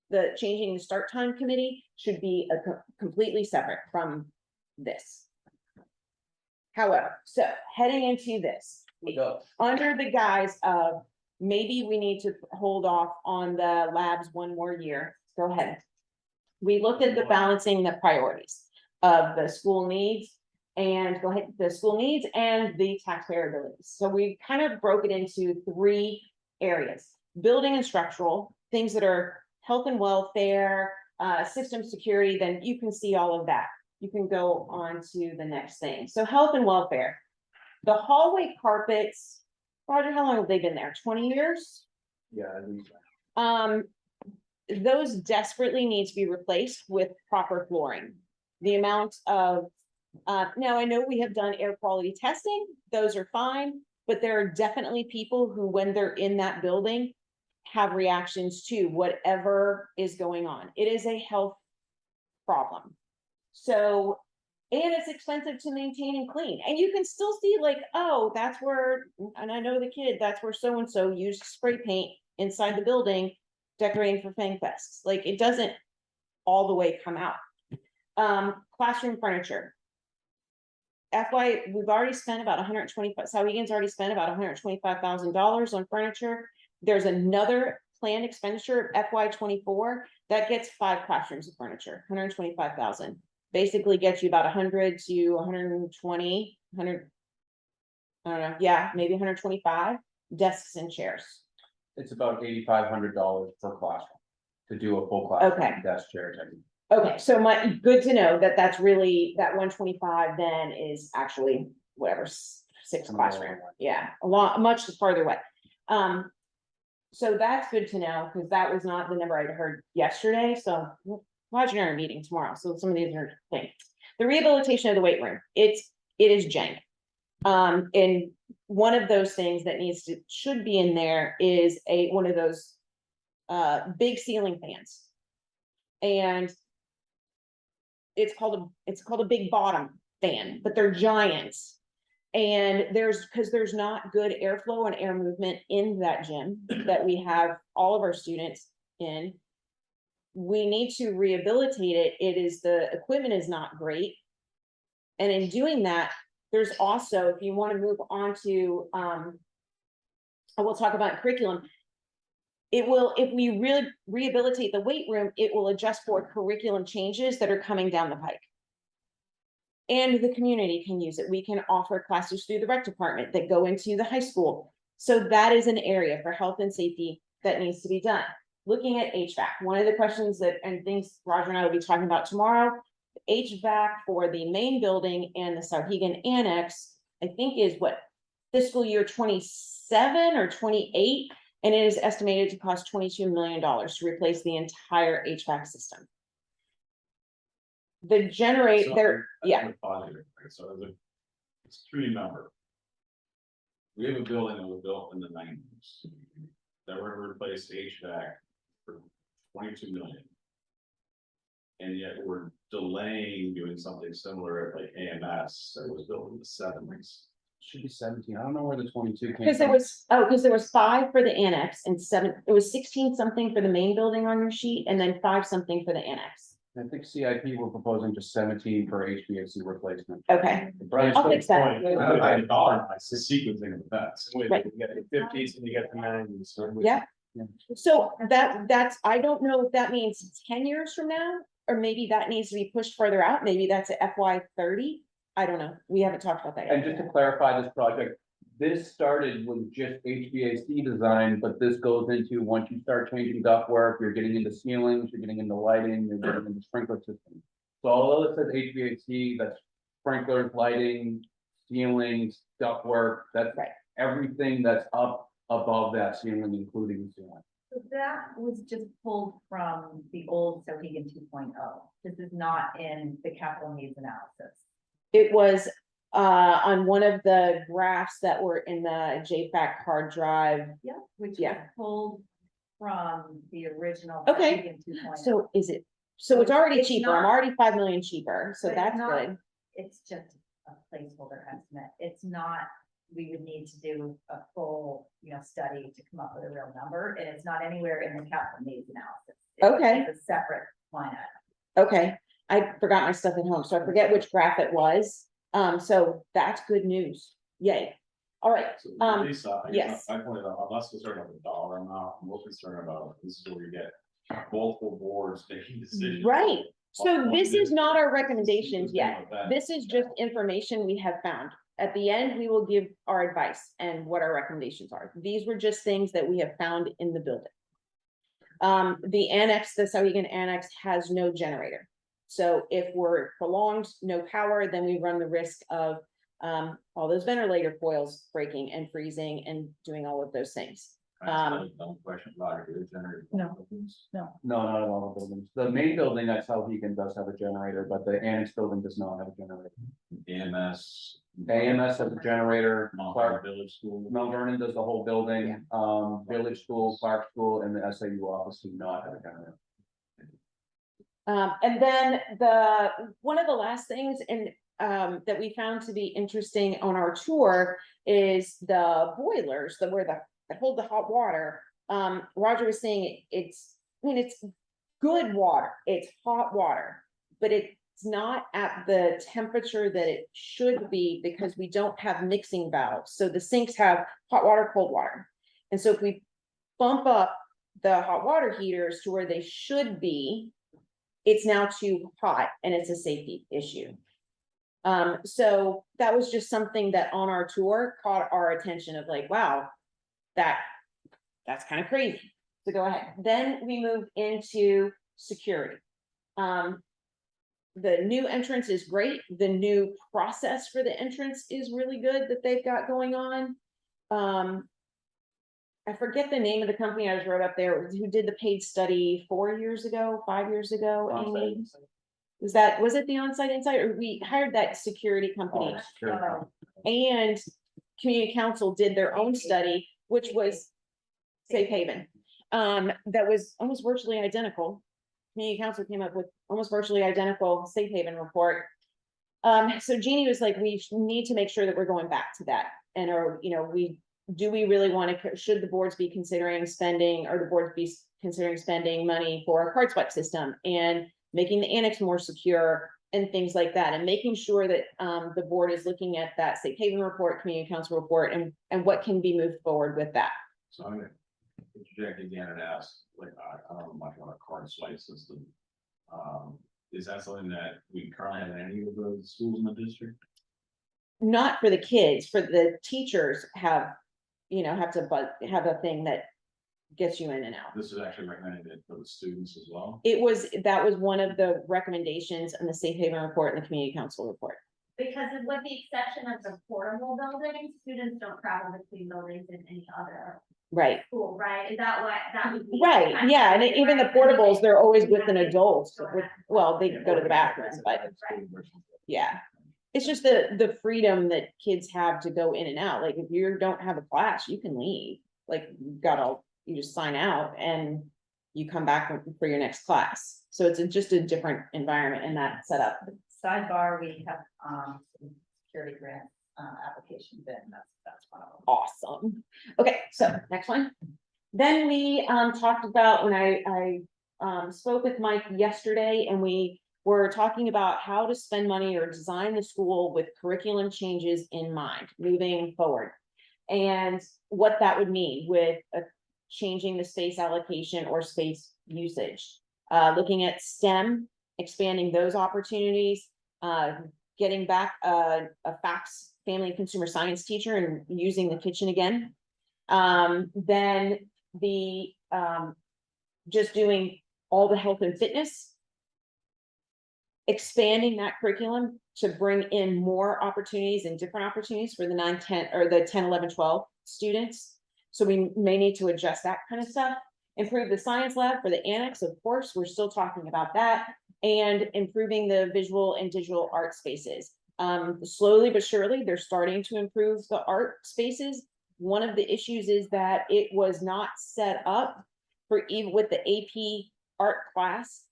The changing the start time committee should be completely separate from this. However, so heading into this, under the guise of maybe we need to hold off on the labs one more year, go ahead. We looked at the balancing the priorities of the school needs and the school needs and the taxpayer abilities. So we kind of broke it into 3 areas: building and structural, things that are health and welfare, system security. Then you can see all of that. You can go on to the next thing. So health and welfare, the hallway carpets. Roger, how long have they been there? 20 years? Yeah, at least. Those desperately need to be replaced with proper flooring. The amount of, now I know we have done air quality testing, those are fine, but there are definitely people who, when they're in that building, have reactions to whatever is going on. It is a health problem. So, and it's expensive to maintain and clean. And you can still see like, oh, that's where, and I know the kid, that's where so-and-so used spray paint inside the building, decorating for Fang Fests. Like, it doesn't all the way come out. Classroom furniture. We've already spent about 125, Sarhegan's already spent about $125,000 on furniture. There's another planned expenditure of FY24 that gets 5 classrooms of furniture, 125,000. Basically gets you about 100 to 120, 100, I don't know, yeah, maybe 125 desks and chairs. It's about $8,500 per classroom to do a full classroom. Okay. Desk chairs. Okay, so good to know that that's really, that 125 then is actually whatever, 6 classroom. Yeah, much farther away. So that's good to know, because that was not the number I'd heard yesterday. So watching our meeting tomorrow. So some of these are things. The rehabilitation of the weight room, it is jank. And one of those things that should be in there is one of those big ceiling fans. And it's called a big bottom fan, but they're giants. And because there's not good airflow and air movement in that gym that we have all of our students in, we need to rehabilitate it. The equipment is not great. And in doing that, there's also, if you want to move on to, we'll talk about curriculum. It will, if we really rehabilitate the weight room, it will adjust for curriculum changes that are coming down the pike. And the community can use it. We can offer classes through the rec department that go into the high school. So that is an area for health and safety that needs to be done. Looking at HVAC, one of the questions and things Roger and I will be talking about tomorrow, HVAC for the main building and the Sarhegan Annex, I think is what, fiscal year 27 or 28, and it is estimated to cost $22 million to replace the entire HVAC system. The generator, yeah. So it's a 3 number. We have a building that was built in the nineties. That were to replace HVAC for 22 million. And yet we're delaying doing something similar at like AMS that was built in the seventies. Should be 17. I don't know where the 22 came Because there from. was, because there was 5 for the annex and 7, it was 16 something for the main building on your sheet and then 5 something for the annex. I think CIP were proposing just 17 for HVAC replacement. Okay, Right. I'll fix that. I dollar, it's the sequencing of the bets. Right. You get the fifties and you get the nineties. Yeah. So that's, I don't know if that means 10 years from now, or maybe that needs to be pushed further out. Maybe that's a FY 30. I don't know. We haven't talked about that And yet. just to clarify this project, this started with just HVAC design, but this goes into, once you start changing ductwork, you're getting into ceilings, you're getting into lighting, you're getting into sprinkler systems. So although it says HVAC, that's sprinklers, lighting, ceilings, ductwork, that's Right. everything that's up above that ceiling, including the ceiling. So that was just pulled from the old Sarhegan 2.0. This is not in the capital needs analysis. It was on one of the graphs that were in the Hvac hard drive. Yeah. Which was Yeah. pulled from the original. Okay. Sarhegan 2.0. So is it, so it's already It's cheaper. I'm not- already 5 million cheaper, so But it's that's not- good. It's just a placeholder estimate. It's not, we would need to do a full, study to come up with a real number, and it's not anywhere in the capital needs analysis. Okay. It's a separate line item. Okay, I forgot my stuff at home, so I forget which graph it was. So that's good news. Yay. All right, So Um, Lisa, yes. I pointed out, I'm less concerned about the dollar amount, I'm more concerned about, this is where you get multiple boards making decisions. right. So on this is not our recommendations sequencing yet. of events. This is just information we have found. At the end, we will give our advice and what our recommendations are. These were just things that we have found in the building. The annex, the Sarhegan annex has no generator. So if we're prolonged, no power, then we run the risk of all those ventilator coils breaking and freezing and doing all of those things. Don't question about it, generator. No. No, not at all the buildings. The main building at Sarhegan does have a generator, but the annex building does not have a generator. AMS. AMS has a generator, Mount Clark, Vernon Village School. Mount Vernon does the whole building, Village School, Clark School, and the SAU office do not have a generator. And then one of the last things that we found to be interesting on our tour is the boilers, that hold the hot water. Roger was saying it's good water, it's hot water, but it's not at the temperature that it should be because we don't have mixing valves. So the sinks have hot water, cold water. And so if we bump up the hot water heaters to where they should be, it's now too hot and it's a safety issue. So that was just something that on our tour caught our attention of like, wow, that's kind of crazy. So go ahead. Then we move into security. The new entrance is great. The new process for the entrance is really good that they've got going on. I forget the name of the company I just wrote up there, who did the paid study 4 years ago, 5 years ago, Amy? Was it the onsite insight, or we hired that security company? And community council did their own study, which was Safe Haven. That was almost virtually identical. Community council came up with almost virtually identical Safe Haven report. So Jeannie was like, we need to make sure that we're going back to that. And do we really want to, should the boards be considering spending, or the boards be considering spending money for a card swipe system and making the annex more secure and things like that, and making sure that the board is looking at that Safe Haven report, community council report, and what can be moved forward with that. So I'm gonna interject again and ask, like, I don't know much about a card swipe system. Is that something that we currently have in any of the schools in the district? Not for the kids, for the teachers have to have a thing that gets you in and out. This is actually recommended for the students as well. That was one of the recommendations in the Safe Haven report and the community council report. Because with the exception of the portable buildings, students don't travel between buildings in any other Right, school, right? Is that what that would be? right, yeah, and even the portables, they're always with an adult, they go to the bathroom, but yeah. It's just the freedom that kids have to go in and out. Like if you don't have a class, you can leave. Like you just sign out and you come back for your next class. So it's just a different environment in that setup. Sidebar, we have, security grant, application bin, that's one of them. Awesome. Okay, so next one. Then we talked about when I spoke with Mike yesterday, and we were talking about how to spend money or design the school with curriculum changes in mind moving forward. And what that would mean with changing the space allocation or space usage. Looking at STEM, expanding those opportunities, getting back a Hvac family and consumer science teacher and using the kitchen again. Then the just doing all the health and fitness, expanding that curriculum to bring in more opportunities and different opportunities for the 9, 10, or the 10, 11, 12 students. So we may need to adjust that kind of stuff. Improve the science lab for the annex, of course, we're still talking about that, and improving the visual and digital art spaces. Slowly but surely, they're starting to improve the art spaces. One of the issues is that it was not set up for even with the AP art class.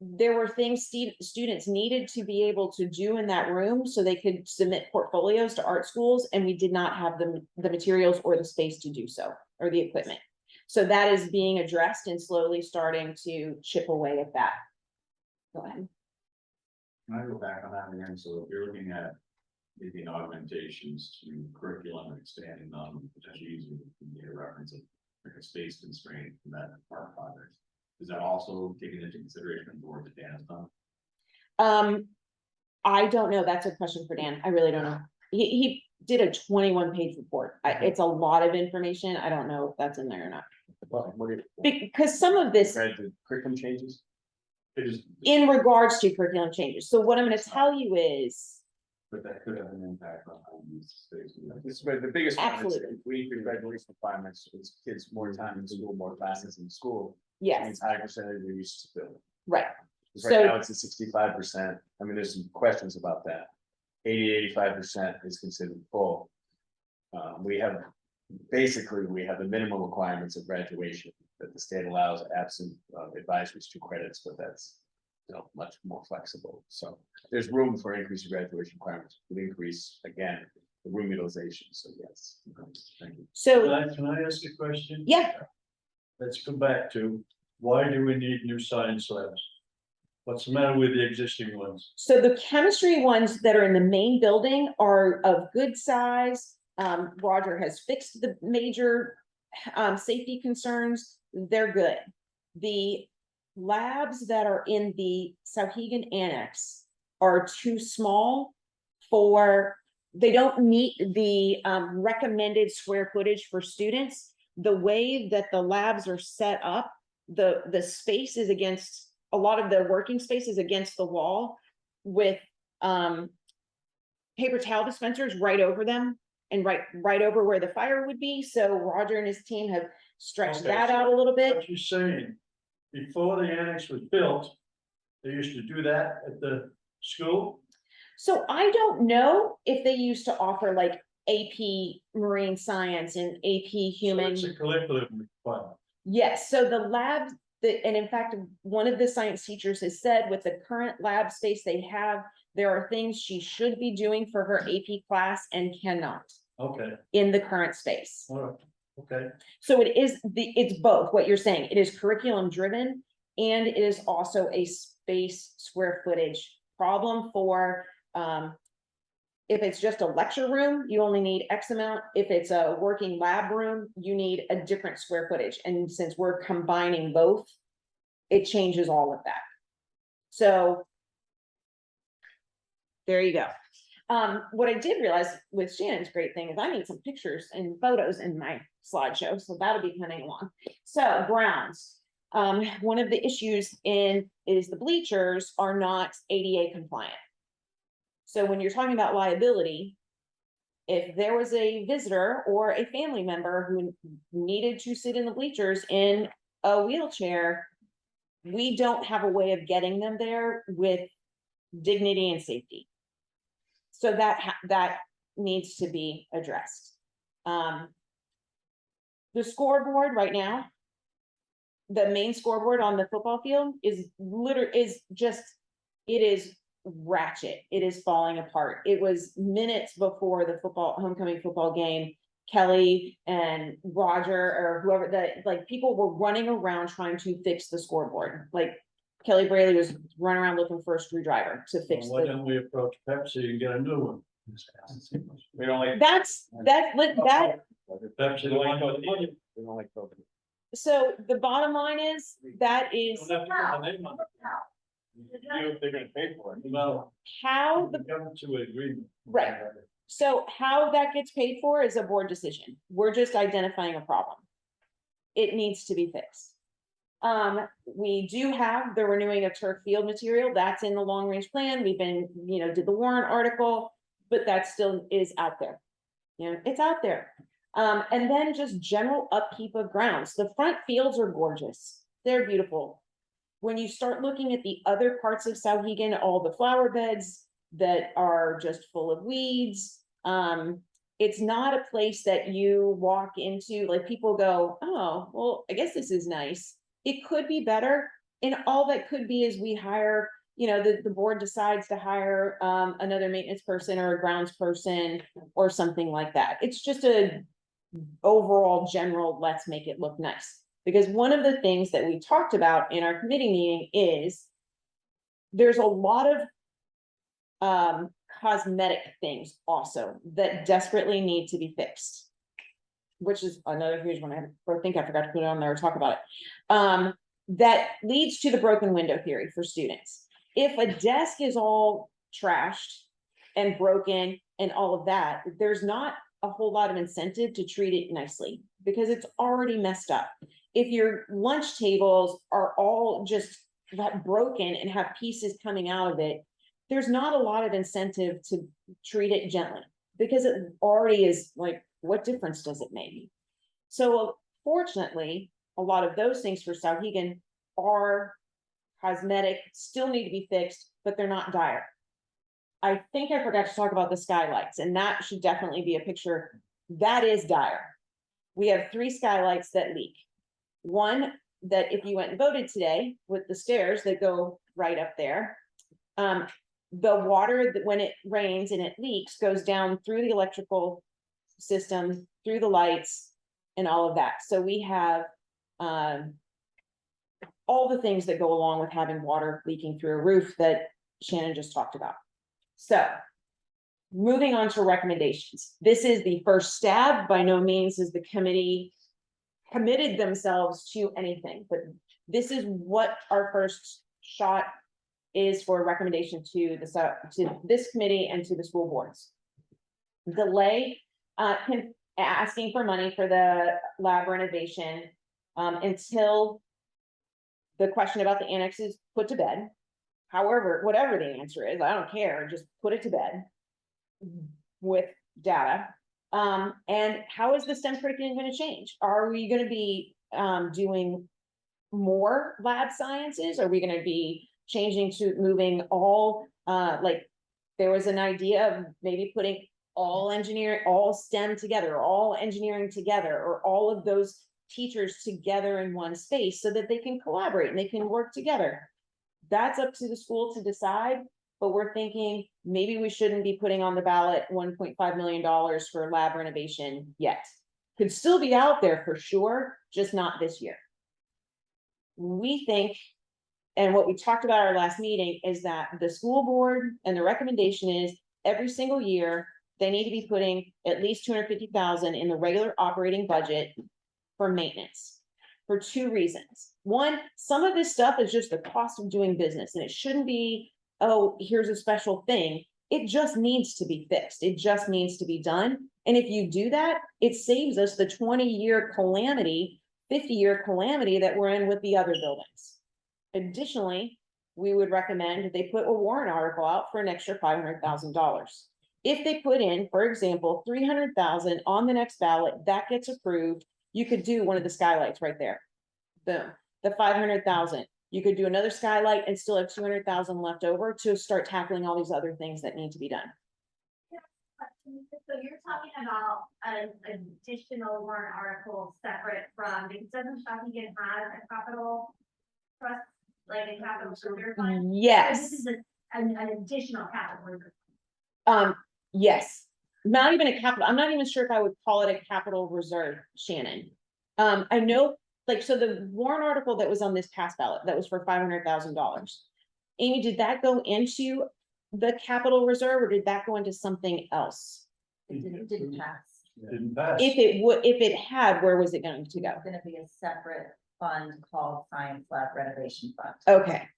There were things students needed to be able to do in that room so they could submit portfolios to art schools, and we did not have the materials or the space to do so, or the equipment. So that is being addressed and slowly starting to chip away at that. Go ahead. Can I go back on that again? So if you're looking at maybe augmentations to curriculum and expanding them, potentially using the reference of like a space constraint from that part project, is that also taken into consideration for the Dan has done? I don't know. That's a question for Dan. I really don't know. He did a 21-page report. It's a lot of information. I don't know if that's in there or not. Because some of this Curriculum changes? in regards to curriculum changes. So what I'm going to tell you is, But that could have an impact on these spaces. This is where the biggest one is, Absolutely. if we increase graduation requirements, it's kids more time in school, more classes in school. yes, Means higher percentage we used to fill. right. Right So- now, it's at 65%. I mean, there's some questions about that. 85% is considered full. We have the minimum requirements of graduation that the state allows absent advisories 2 credits, but that's, much more flexible. So there's room for increase in graduation requirements, would increase again, the room utilization. So yes. Thank you. So, Can I ask a question? yeah, Let's go back to, why do we need new science labs? What's the matter with the existing ones? so the chemistry ones that are in the main building are of good size. Roger has fixed the major safety concerns. They're good. The labs that are in the Sarhegan Annex are too small they don't meet the recommended square footage for students. The way that the labs are set up, the space is against, a lot of the working space is against the wall with paper towel dispensers right over them and right over where the fire would be. So Roger and his team have stretched Okay, that so out a little bit. What you're saying, before the annex was built, they used to do that at the school? So I don't know if they used to offer like AP marine science and AP So human. it's a curriculum requirement. Yes, so the labs, and in fact, one of the science teachers has said with the current lab space they have, there are things she should be doing for her AP class and cannot Okay, in the current space. all right, okay. So it's both what you're saying. It is curriculum driven and it is also a space square footage problem for, if it's just a lecture room, you only need X amount. If it's a working lab room, you need a different square footage. And since we're combining both, it changes all of that. So there you go. What I did realize with Shannon's great thing is I need some pictures and photos in my slideshow, so that'll be coming along. So grounds. One of the issues is the bleachers are not ADA compliant. So when you're talking about liability, if there was a visitor or a family member who needed to sit in the bleachers in a wheelchair, we don't have a way of getting them there with dignity and safety. So that needs to be addressed. The scoreboard right now, the main scoreboard on the football field is it is ratchet. It is falling apart. It was minutes before the homecoming football game. Kelly and Roger or whoever people were running around trying to fix the scoreboard. Like Kelly Braley was running around looking for a screwdriver to fix Why don't we approach Pepsi and get a new one? We don't like. that. Pepsi, We don't like COVID. We don't like COVID. So the bottom line is, that is don't have to put the name on it. You, if they're gonna pay for it. No, how we come to an agreement. Right. So how that gets paid for is a board decision. We're just identifying a problem. It needs to be fixed. We do have the renewing of turf field material. That's in the long range plan. We've been, did the warrant article, but that still is out there. It's out there. And then just general upkeep of grounds. The front fields are gorgeous. They're beautiful. When you start looking at the other parts of Sarhegan, all the flower beds that are just full of weeds, it's not a place that you walk into, like people go, oh, well, I guess this is nice. It could be better. And all that could be is we hire, the board decides to hire another maintenance person or a grounds person or something like that. It's just a overall general, let's make it look nice. Because one of the things that we talked about in our committee meeting is there's a lot of cosmetic things also that desperately need to be fixed, which is another huge one. I think I forgot to put it on there or talk about it. That leads to the broken window theory for students. If a desk is all trashed and broken and all of that, there's not a whole lot of incentive to treat it nicely because it's already messed up. If your lunch tables are all just broken and have pieces coming out of it, there's not a lot of incentive to treat it gently because it already is like, what difference does it make? So fortunately, a lot of those things for Sarhegan are cosmetic, still need to be fixed, but they're not dire. I think I forgot to talk about the skylights, and that should definitely be a picture. That is dire. We have 3 skylights that leak. One that if you went and voted today with the stairs that go right up there, the water that when it rains and it leaks goes down through the electrical system, through the lights and all of that. So we have all the things that go along with having water leaking through a roof that Shannon just talked about. So moving on to recommendations. This is the first stab. By no means is the committee committed themselves to anything, but this is what our first shot is for a recommendation to this committee and to the school boards. Delay asking for money for the lab renovation until the question about the annex is put to bed. However, whatever the answer is, I don't care, just put it to bed with data. And how is the STEM curriculum going to change? Are we going to be doing more lab sciences? Are we going to be changing to moving all, there was an idea of maybe putting all engineering, all STEM together, all engineering together, or all of those teachers together in one space so that they can collaborate and they can work together. That's up to the school to decide, but we're thinking maybe we shouldn't be putting on the ballot $1.5 million for lab renovation yet. Could still be out there for sure, just not this year. We think, and what we talked about at our last meeting is that the school board and the recommendation is every single year, they need to be putting at least $250,000 in the regular operating budget for maintenance. For 2 reasons. One, some of this stuff is just the cost of doing business and it shouldn't be, oh, here's a special thing. It just needs to be fixed. It just needs to be done. And if you do that, it saves us the 20-year calamity, 50-year calamity that we're in with the other buildings. Additionally, we would recommend that they put a warrant article out for an extra $500,000. If they put in, for example, $300,000 on the next ballot, that gets approved. You could do one of the skylights right there. Boom. The $500,000. You could do another skylight and still have $200,000 left over to start tackling all these other things that need to be done. So you're talking about an additional warrant article separate from, because doesn't Shawinigan have a capital trust, like a capital reserve fund? So Yes. this is an additional capital reserve. Yes, not even a capital, I'm not even sure if I would call it a capital reserve, Shannon. I know, like, so the warrant article that was on this past ballot, that was for $500,000. Amy, did that go into the capital reserve or did that go into something else? It didn't pass. Didn't pass. If it had, where was it going to go? It's gonna be a separate fund called Science Lab Renovation Fund. Okay,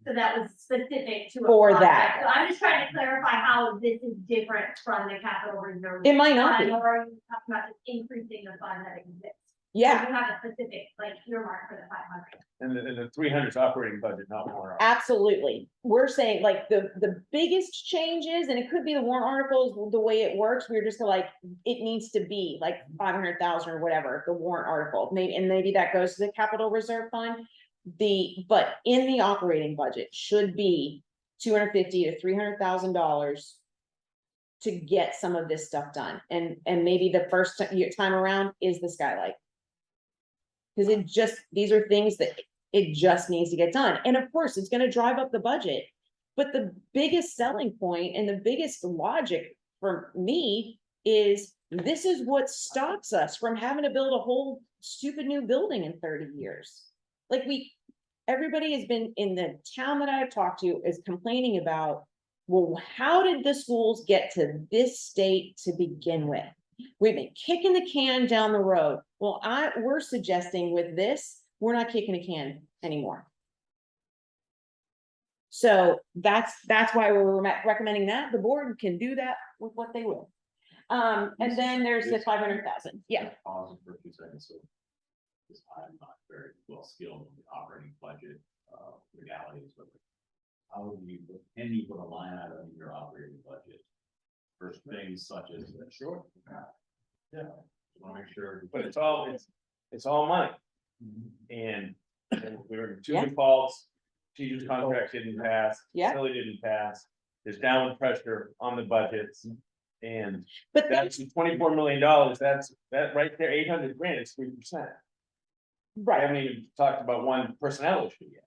So that was specific to. a For project. that. So I'm just trying to clarify how this is different from the capital reserve. it might not fund, be, Or are you talking about just increasing the fund that exists? yeah, You have a specific, like, earmark for the 500. And the 300's operating budget, not more. absolutely. We're saying like the biggest changes, and it could be the warrant articles, the way it works, we're just like, it needs to be like 500,000 or whatever, the warrant article, maybe that goes to the capital reserve fund. But in the operating budget should be $250,000 to $300,000 to get some of this stuff done, and maybe the first time around is the skylight. Cause these are things that it just needs to get done, and of course, it's gonna drive up the budget. But the biggest selling point and the biggest logic for me is this is what stops us from having to build a whole stupid new building in 30 years. Like everybody has been in the town that I've talked to is complaining about, well, how did the schools get to this state to begin with? We've been kicking the can down the road. Well, we're suggesting with this, we're not kicking a can anymore. So that's why we're recommending that. The board can do that with what they will. And then there's the 500,000. Yeah. Pause for a few seconds, so. Because I'm not very well skilled in the operating budget, legalities, but how do you, can you put a line item in your operating budget? For things such as, sure. Yeah. Want to make sure, but it's all money. And we were in two Yeah. defaults, teachers' contract didn't pass, Yeah. facility didn't pass. There's downward pressure on the budgets. And But that's $24 million, that right there, 800 grand is 3%. I right, haven't even talked about one personnel issue yet.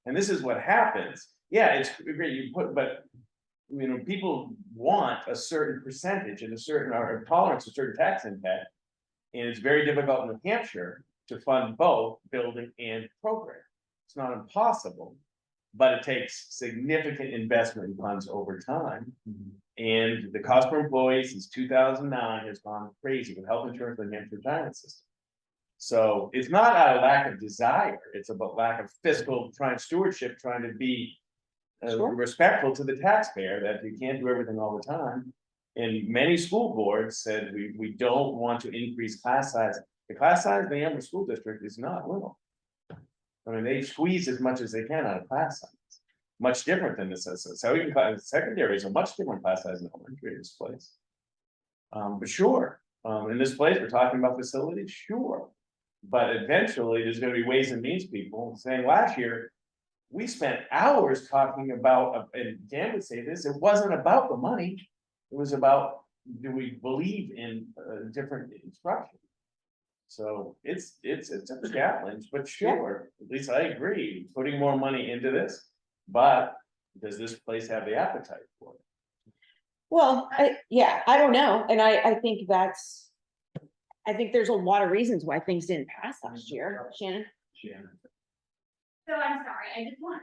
And this is what happens. Yeah, it's great, but you know, people want a certain percentage and a certain or tolerance, a certain tax impact. And it's very difficult in New Hampshire to fund both building and program. It's not impossible, but it takes significant investment in funds over time. And the cost per employee since 2009 has gone crazy with health insurance and the New Hampshire retirement system. So it's not out of lack of desire, it's about lack of fiscal stewardship, trying to be Sure. respectful to the taxpayer, that you can't do everything all the time. And many school boards said, we don't want to increase class size. The class size in the Amherst School District is not little. I mean, they squeeze as much as they can out of class size. Much different than this, so even secondary is a much different class size than elementary in this place. But sure, in this place, we're talking about facilities, sure. But eventually, there's gonna be ways and means people saying last year, we spent hours talking about, and Dan would say this, it wasn't about the money. It was about, do we believe in different instruction? So it's a challenge, but sure, at least I agree, putting more money into this. But does this place have the appetite for it? well, I don't know, and I think there's a lot of reasons why things didn't pass last year, Shannon. So I'm sorry, I just want,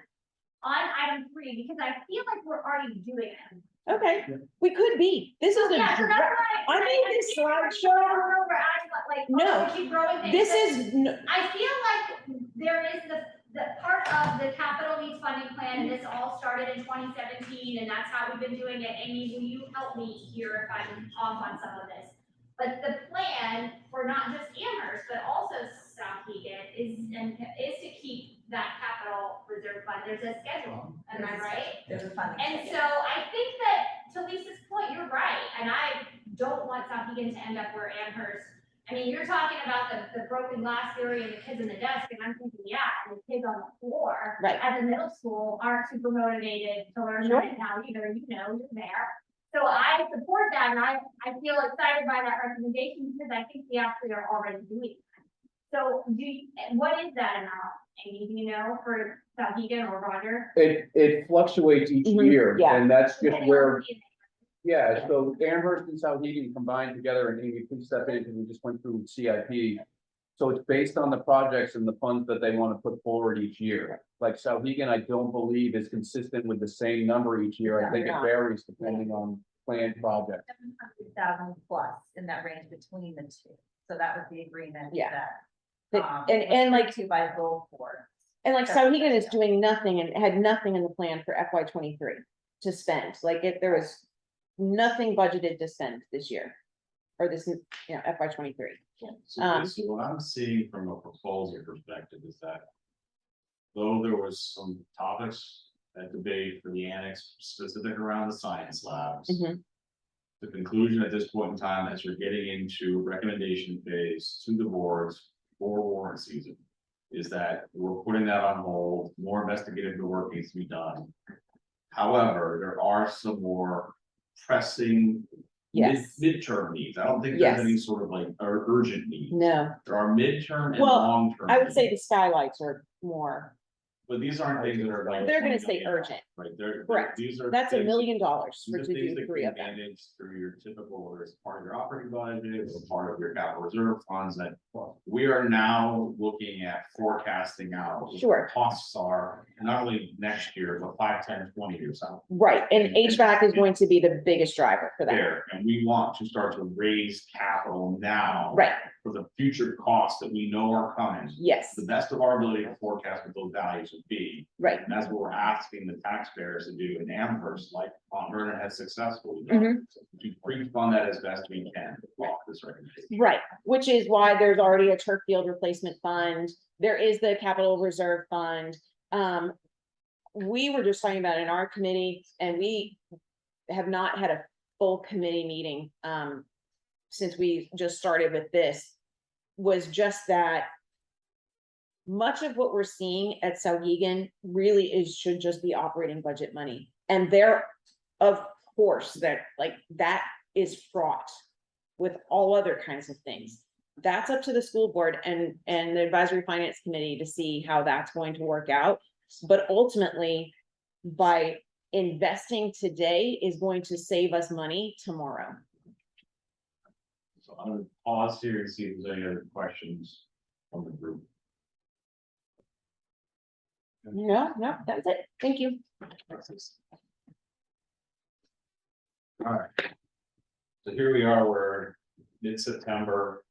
on item 3, because I feel like we're already doing it. Okay, we could be, this is a, Yeah, so that's why. I made this think we're slideshow. over adding, like, No, we keep throwing things, this but is, I feel like there is the part of the capital needs funding plan, and this all started in 2017, and that's how we've been doing it. Amy, will you help me here if I'm off on some of this? But the plan for not just Amherst, but also Sarhegan is to keep that capital reserve fund. There's a schedule, am I right? There's a funding. And so I think that, to Lisa's point, you're right, and I don't want Sarhegan to end up where Amherst. I mean, you're talking about the broken glass theory and the kids in the desk, and I'm thinking, yeah, and the kids on the floor Right. at the middle school aren't super motivated to learn Sure. right now either, you know, you're there. So I support that, and I feel excited by that recommendation, because I think we actually are already doing that. So what is that amount, Amy, do you know, for Sarhegan or Roger? It fluctuates each Mhm, year, yeah. and that's just where, yeah, so Amherst and Sarhegan combined together, and Amy, please step in, because we just went through CIP. So it's based on the projects and the funds that they want to put forward each year. Like Sarhegan, I don't believe is consistent with the same number each year. I think it Yeah. varies depending on planned projects. 700,000 plus in that range between the two. So that was the agreement. Yeah. That, And was like, agreed to by both boards. and like That's what Sarhegan is they're doing nothing and had nothing in the plan for FY 23 to spend, like if there was nothing budgeted to spend this year. Or this, FY 23. So basically, what I'm seeing from a proposal perspective is that though there was some topics at debate for the annex specific around the science labs, Mhm. the conclusion at this point in time, as we're getting into recommendation phase to the boards for warrant season, is that we're putting that on hold, more investigative work needs to be done. However, there are some more pressing Yes. midterm needs. I don't think Yes. there's any sort of like urgent needs. No, There are midterm and Well, long-term. I would say the needs, skylights are more, but these aren't things that are like. They're gonna 20 say million, urgent. Right, Correct. these are. that's $1 things- million these for are to things do that 3 can of be them. managed through your typical, whether it's part of your operating budget or part of your capital reserve funds that. We are now looking at forecasting out. what the Sure. Costs are, not only next year, but 5, 10, 20 years out. Right, and HVAC is going to be the biggest driver for that, There, and we want to start to raise capital now. right, For the future costs that we know are coming. yes, The best of our ability to forecast what those values would be. right. And that's what we're asking the taxpayers to do in Amherst, like Mount Vernon has successfully done. To pre-fund that as best we can off this recommendation. Right, which is why there's already a turf field replacement fund, there is the capital reserve fund. We were just talking about in our committee, and we have not had a full committee meeting, since we just started with this, was just that much of what we're seeing at Sarhegan really should just be operating budget money. And there, of course, that is fraught with all other kinds of things. That's up to the school board and the advisory finance committee to see how that's going to work out. But ultimately, by investing today is going to save us money tomorrow. So I'm gonna pause here and see if there's any other questions from the group. No, that's it. Thank you. All right. So here we are, we're mid-September.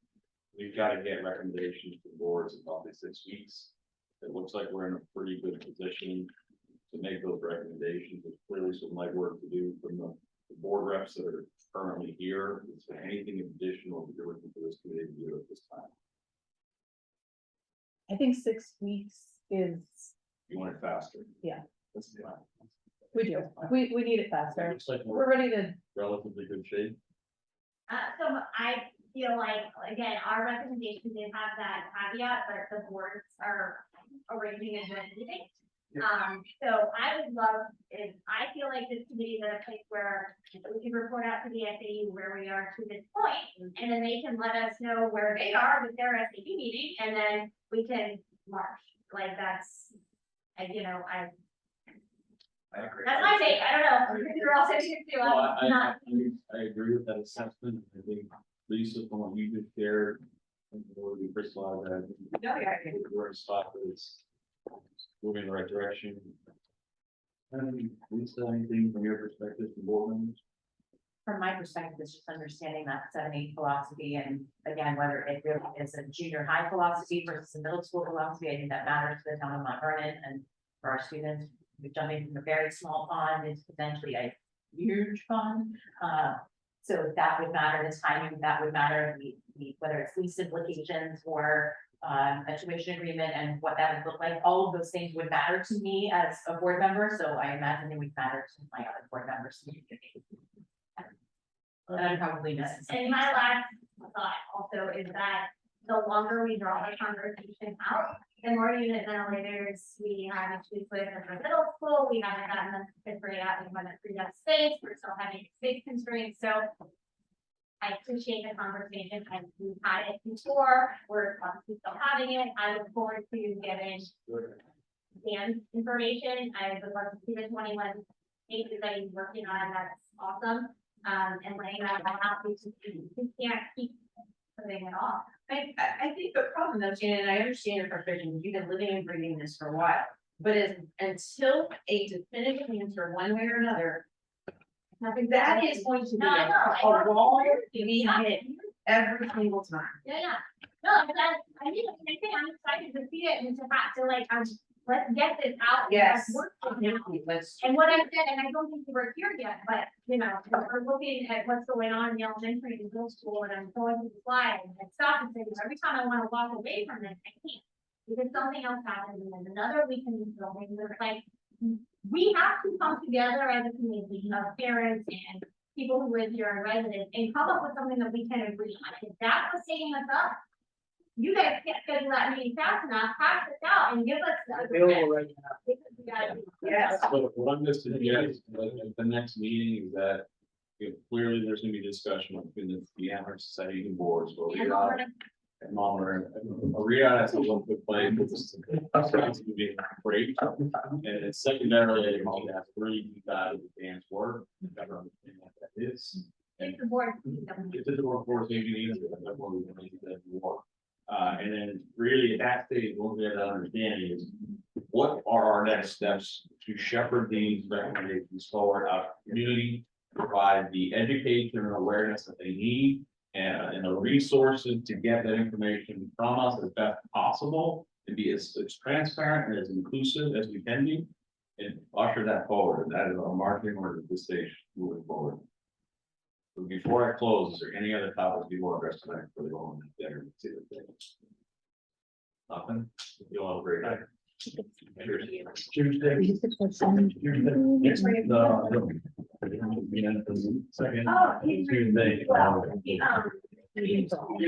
We've got to get recommendations to the boards in probably 6 weeks. It looks like we're in a pretty good position to make those recommendations. There's clearly some legwork to do from the board reps that are currently here. Is there anything additional that you're looking for this committee to do at this time? I think 6 weeks is, You want it faster? Yeah. That's the plan. we do, we need it faster. Looks like We're we're ready to, relatively good shape. So I feel like, again, our recommendation did have that caveat, but the boards are arranging a joint meeting. So I would love, if, I feel like this committee is at a place where we can report out to the SAU where we are to this point, and then they can let us know where they are with their SAU meeting, and then we can march, like that's, I agree. That's my take, I don't know, if you're all saying it too, Well, I'm not. I agree with that assessment. I think Lisa, from what you just shared, we crystallized that. No, yeah. We're in a spot that is moving in the right direction. Lisa, anything from your perspective, from board members? From my perspective, it's just understanding that 7-8 philosophy, and again, whether it really is a junior high philosophy versus a middle school philosophy, I think that matters to the town of Mount Vernon and for our students. We're jumping from a very small pond into potentially a huge pond. So that would matter, the timing, that would matter, whether it's lease implications or a tuition agreement and what that would look like, all of those things would matter to me as a board member, so I imagine it would matter to my other board members. And I'm probably missing something. And my last thought also is that the longer we draw the conversation out, and more unit ventilators, we have issues with in the middle school, we haven't gotten them to figure it out, we haven't freed up space, we're still having space constraints, so. I appreciate the conversation, and we've had it before, we're obviously still having it, I look forward to getting Dan's information, I would love to see the 21 cases that he's working on, that's awesome. And laying that out, we can't keep putting it off. I think the problem though, Jan, and I understand your frustration, you've been living and breathing this for a while, but until a definitive answer one way or another. That is going to be No, I know, I a know. wall we hit every single time. Yeah. No, that, I mean, I think I'm excited to see it and to have to like, let's get this out. Yes. Let's work on it. Let's. And what I said, and I don't think you were here yet, but, you know, we're looking at what's going on in the elementary and middle school, and I'm going through the slide, and I stop and say, every time I wanna walk away from this, I can't. Because something else happens, and then another week in this building, there's like, we have to come together as a community of parents and people who live here and residents, and come up with something that we can agree on. If that's what's taking us up, you guys can't schedule that meeting fast enough, pass this out and give us the. Available right now. Because we gotta do it. Yes. So what I'm just suggesting, at the next meeting is that, clearly there's gonna be discussion between the Amherst Sarhegan boards, where we And are. we're gonna- And Maria, has a little bit plan, but this is gonna be great. And secondarily, I want to have three guys with Dan's work, never understand what that is. And It's the board. it's a workforce engineering, that's what we want to do more. And then really at that stage, what we have to understand is what are our next steps to shepherd these recommendations forward out to the community, provide the education and awareness that they need, and the resources to get that information from us as best possible, to be as transparent and as inclusive as we can be, and usher that forward. And that is our marketing order at this stage moving forward. So before I close, is there any other topics you want to address tonight for the moment? Nothing? You all have a great night. Tuesday. Oh, Tuesday. well,